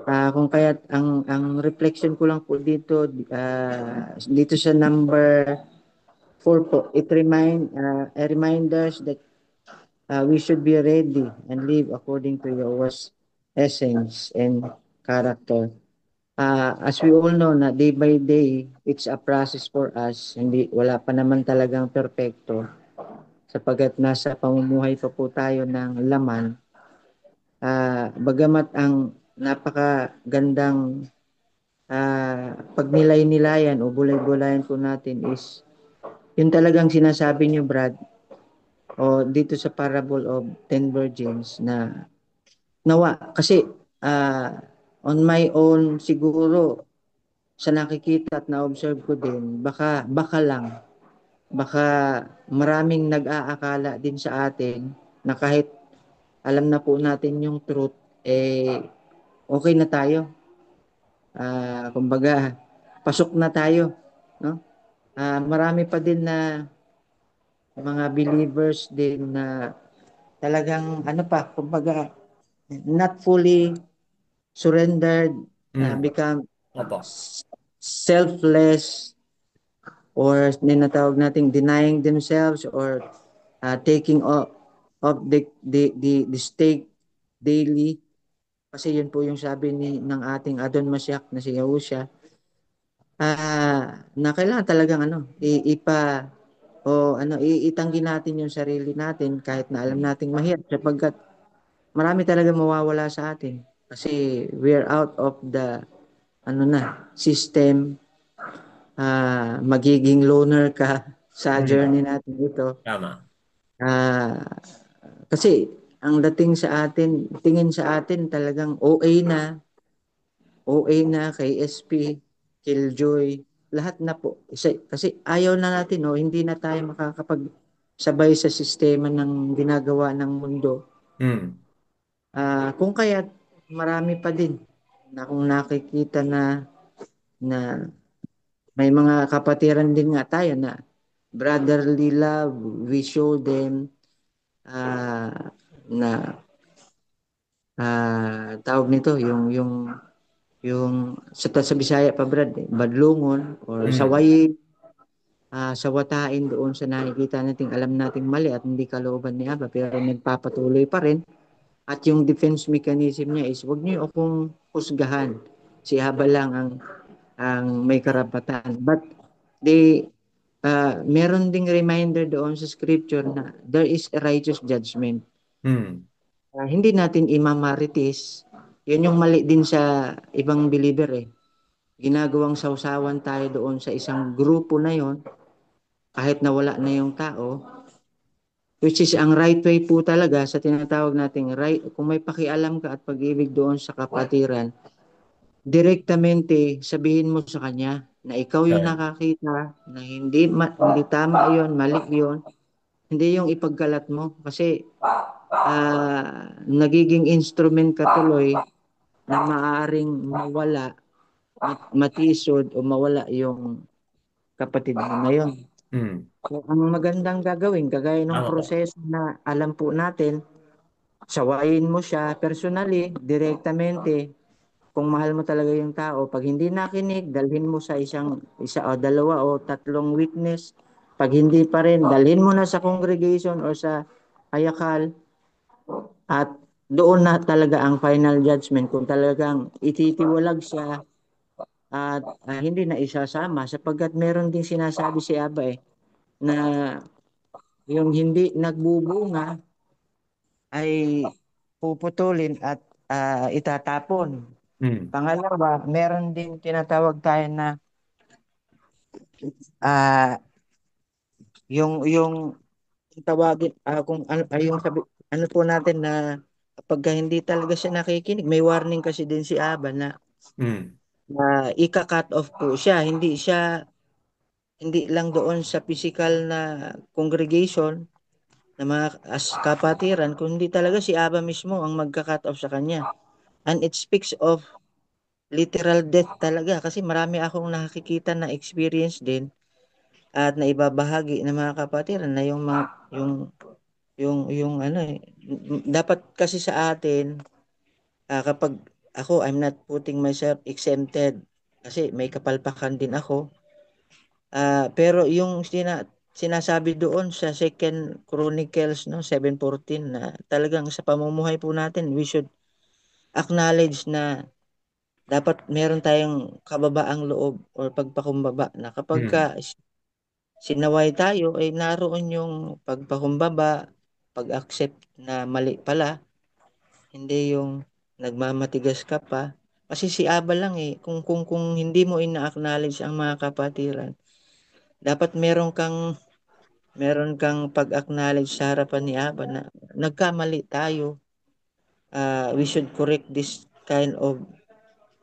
Kung kaya't ang reflection ko lang po dito, dito sa number 4 po, a reminders that we should be ready and live according to Yahuwah's essence and character. As we all know na day by day, it's a process for us. Wala pa naman talagang perpekto sapagkat nasa pamumuhay pa po tayo ng laman. Bagamat ang napakagandang pagnilay-nilayan o bulay-bulayan po natin is yun talagang sinasabi niyo, Brad, o dito sa parable of 10 virgins na nawa. Kasi on my own siguro sa nakikita at na-observe ko din, baka lang, baka maraming nag-aakala din sa atin na kahit alam na po natin yung truth, okay na tayo. Kumbaga, pasok na tayo. No? Marami pa din na mga believers din na talagang kumbaga, not fully surrendered, become Opo. selfless, or ninatawag nating denying themselves or taking of the stake daily, kasi yun po yung sabi ng ating Adon Mashiach na si Yahushua, na kailangan talagang itanggi natin yung sarili natin kahit na alam nating mahirap sapagkat marami talaga mawawala sa atin kasi we're out of the ano na, system, magiging loner ka sa Mm. journey natin ito. Tama. Ah, kasi ang dating sa atin, tingin sa atin talagang OA na kay SP, Killjoy, lahat na po. Kasi ayaw na natin, no, hindi na tayo makakapagsabay sa sistema ng ginagawa ng mundo. Mm. Kung kaya marami pa din na kung nakikita na may mga kapatiran din nga tayo na brotherly love, we show them na tawag nito yung sa Bisaya pa Brad, badlungon or Mm. saway, sawatain doon sa nakikita nating alam nating mali at hindi kalooban ni Aba pero nagpapatuloy pa rin. At yung defense mechanism niya is wag niyo akong husgahan. Si Aba lang ang may karapatan. But meron ding reminder doon sa scripture na there is a righteous judgment. Mm. Hindi natin imamaritis. Yun yung mali din sa ibang believer eh. Ginagawang sausawan tayo doon sa isang grupo na yon kahit na wala na yung tao. Which is ang right way po talaga sa tinatawag nating right. Kung may pakialam ka at pag-ibig doon sa kapatiran, direktamente sabihin mo sa kanya na ikaw yung Correct. nakakita na hindi tama yon, mali yon. Hindi yung ipagkalat mo kasi nagiging instrument ka tuloy na maaaring mawala, matisod o mawala yung kapatid mo na yun. Mm. So, ang magandang gagawin, kagaya ng Tama po. proseso na alam po natin, sawayin mo siya personally, direktamente, kung mahal mo talaga yung tao. Pag hindi nakinig, dalhin mo sa isa o dalawa o tatlong witness. Pag hindi pa rin, dalhin mo na sa congregation o sa ayakal. At doon na talaga ang final judgment kung talagang ititiwalag siya at hindi na isasama sapagkat meron din sinasabi si Aba na yung hindi nagbubunga ay puputulin at itatapon. Mm. Pangalawa, meron din tinatawag tayo na ah, yung tawagin kung ano yung sabi ano po natin na kapag hindi talaga siya nakikinig, may warning kasi din si Aba Mm. na ika-cut off po siya. Hindi lang doon sa physical na congregation na mga kapatiran, kundi talaga si Aba mismo ang magka-cut off sa kanya. And it speaks of literal death talaga kasi marami akong nakikita na experience din at naibabahagi ng mga kapatiran na yung ano dapat kasi sa atin kapag ako I'm not putting myself exempted kasi may kapalpakan din ako. Pero yung sinasabi doon sa Second Chronicles, no, 7:14 na talagang sa pamumuhay po natin we should acknowledge na dapat meron tayong kababaang loob or pagpakumbaba na kapag Mm. sinaway tayo ay naroon yung pagpakumbaba, pag-accept na mali pala, hindi yung nagmamatigas ka pa. Kasi si Aba lang kung hindi mo ina-acknowledge ang mga kapatiran, dapat meron kang pag-acknowledge sa harapan ni Aba na nagkamali tayo. We should correct this kind of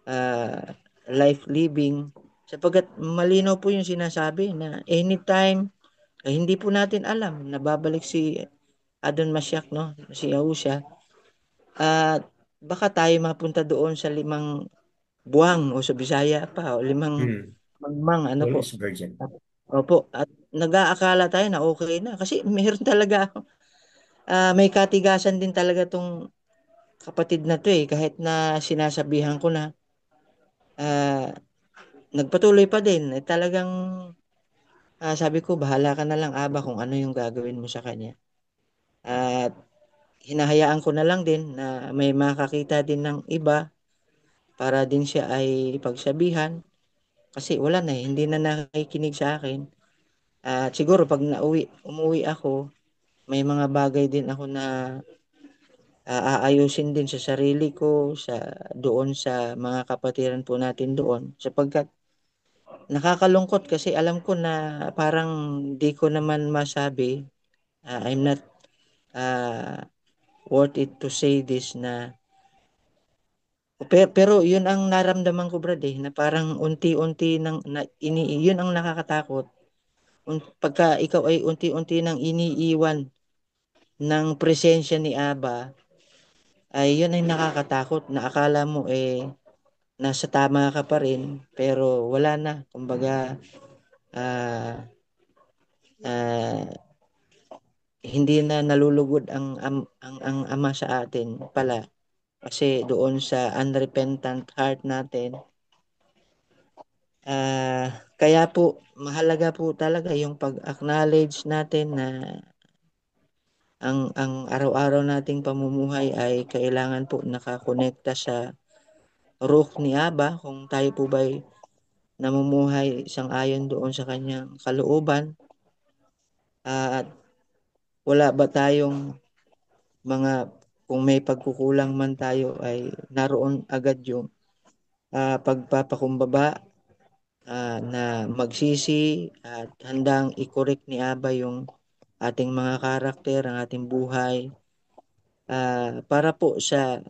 uh, life living sapagkat malinaw po yung sinasabi na anytime hindi po natin alam na babalik si Adon Masyak, no, si Yahusha at baka tayo mapunta doon sa 5 buwang o sa Bisaya pa o 5 Mm. mangmang ano po. Always virgin. Opo, at nag-aakala tayo na okay na kasi meron talaga may katigasan din talaga tong kapatid na to kahit na sinasabihan ko na ah, nagpatuloy pa din talagang sabi ko bahala ka na lang Aba kung ano yung gagawin mo sa kanya at hinahayaan ko na lang din na may makakita din ng iba para din siya ay pagsabihan kasi wala na hindi na nakikinig sa akin at siguro pag umuwi ako may mga bagay din ako na aayusin din sa sarili ko, doon sa mga kapatiran po natin doon, sapagkat nakakalungkot kasi alam ko na parang di ko naman masabi, I'm not uh, worth it to say this na pero yun ang naramdaman ko, Brad, na parang unti-unti yun ang nakakatakot. Pagka ikaw ay unti-unti nang iniiwan ng presensya ni Aba, ay yun ay nakakatakot na akala mo nasa tama ka pa rin, pero wala na. Kumbaga, ah, ah, hindi na nalulugod ang Ama sa atin pala. Kasi doon sa unrepentant heart natin, kaya po mahalaga po talaga yung pag-acknowledge natin na ang araw-araw nating pamumuhay ay kailangan po nakakonekta sa ruh ni Aba kung tayo po ba'y namumuhay sang-ayon doon sa kanyang kalooban, at wala ba tayong mga kung may pagkukulang man tayo ay naroon agad yung pagpapakumbaba, na magsisi at handang i-correct ni Aba yung ating mga karakter, ang ating buhay, para po sa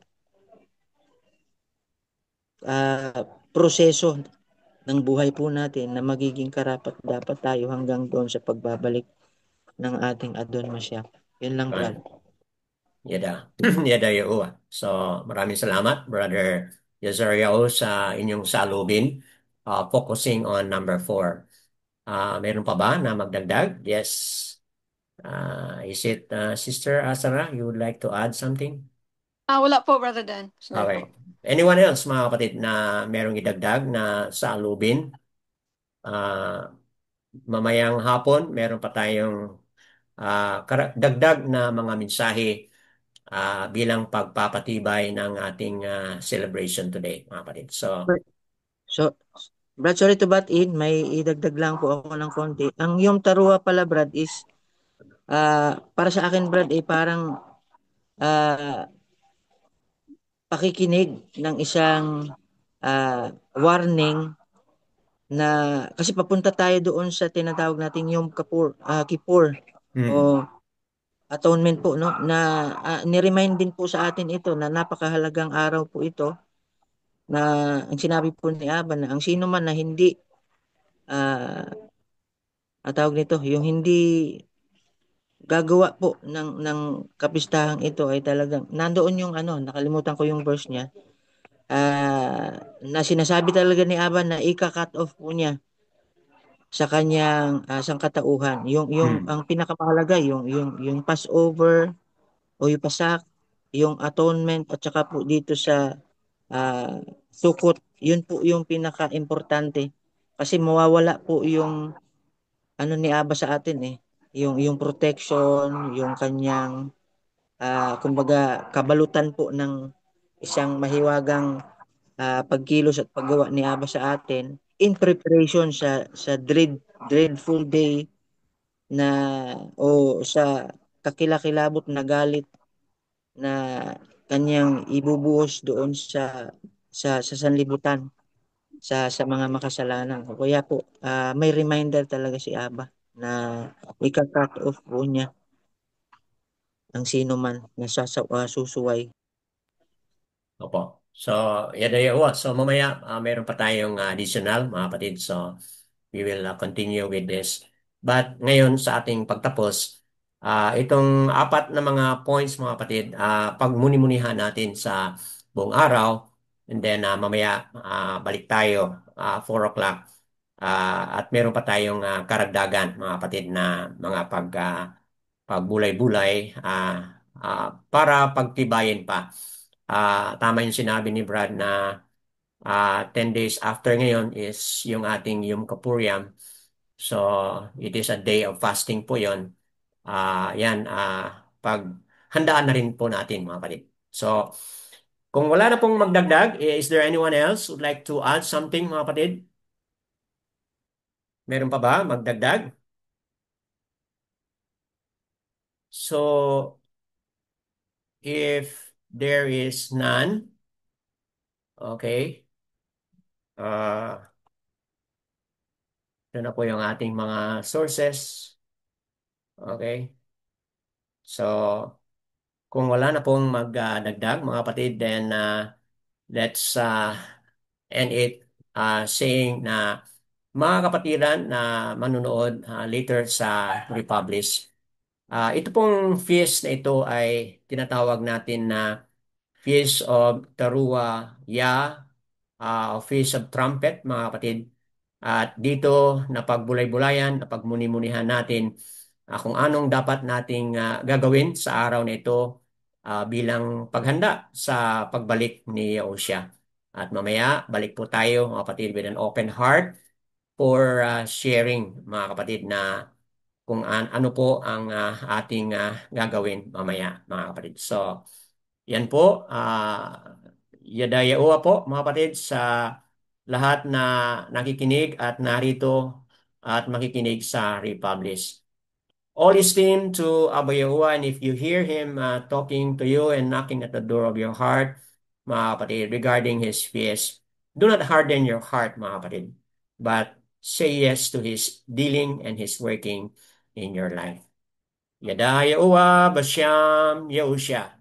ah, proseso ng buhay po natin na magiging karapat dapat tayo hanggang doon sa pagbabalik ng ating Adon Masya. Yun lang, Brad. Yada, yada yo. So, maraming salamat, Brother Yazario, sa inyong salubin, focusing on number 4. Meron pa ba na magdagdag? Yes. Is it Sister Asara? You would like to add something? Wala po, Brother Dan. Sorry Okay. po. Anyone else, mga kapatid, na merong idagdag na salubin? Ah, Mamayang hapon, meron pa tayong dagdag na mga mensahe bilang pagpapatibay ng ating celebration today, mga kapatid. So, So, Brad, sorry to butt in. May idagdag lang po ako ng konti. Ang yung tarua pala, Brad, is para sa akin, Brad, parang ah, pakikinig ng isang warning na kasi papunta tayo doon sa tinatawag nating yung Kippur hmm, o atonement po, no, na ni-remind din po sa atin ito na napakahalagang araw po ito, na ang sinabi po ni Aba na ang sino man na hindi ah tawag nito, yung hindi gagawa po ng kapistahang ito ay talagang nandoon yung ano, nakalimutan ko yung verse niya, na sinasabi talaga ni Aba na ika-cut off po niya sa kanyang sangkatauhan. Yung hmm. ang pinakamahalaga yung Passover o yung Pasak, yung atonement, at saka po dito sa ah, Sukot, yun po yung pinaka-importante. Kasi mawawala po yung ano ni Aba sa atin, yung protection, yung kanyang kumbaga kabalutan po ng isang mahiwagang pagkilos at paggawa ni Aba sa atin in preparation sa dreadful day na o sa kakilakilabot na galit na kanyang ibubuhos doon sa sanlibutan, sa mga makasalanan. Kaya po may reminder talaga si Aba na ika-cut off po niya ang sino man na susuway. Opo. So, yada yo. So, mamaya, meron pa tayong additional, mga kapatid. So, we will continue with this. But ngayon sa ating pagtapos, itong apat na mga points, mga kapatid, pagmuni-munihan natin sa buong araw. And then mamaya balik tayo 4 o'clock. At meron pa tayong karagdagan, mga kapatid, na mga pagbulay-bulay para pagtibayin pa. Tama yung sinabi ni Brad na 10 days after ngayon is yung ating Yom Kippur. So, it is a day of fasting po yon. Yan, pag handaan na rin po natin, mga kapatid. So, kung wala na pong magdagdag, is there anyone else would like to add something, mga kapatid? Meron pa ba magdagdag? So, if there is none. Okay. Ito na po yung ating mga sources. Okay. So, kung wala na pong magdagdag, mga kapatid, then let's end it saying na mga kapatiran na manunood later sa Republish. Ito pong feast na ito ay tinatawag natin na Feast of Tarua Ya, o Feast of Trumpet, mga kapatid. At dito napagbulay-bulayan, napagmuni-munihan natin kung anong dapat nating gagawin sa araw na ito bilang paghanda sa pagbalik ni Yahushua. At mamaya, balik po tayo mga kapatid with an open heart for sharing mga kapatid na kung ano po ang ating gagawin mamaya mga kapatid. So, yan po. Yadayawa po mga kapatid sa lahat na nakikinig at narito at makikinig sa Republish. All esteem to Abba Yahuwah, and if you hear him talking to you and knocking at the door of your heart, mga kapatid, regarding his feast, do not harden your heart, mga kapatid, but say yes to his dealing and his working in your life. Yada Yahuwah, Basyam, Yahusha.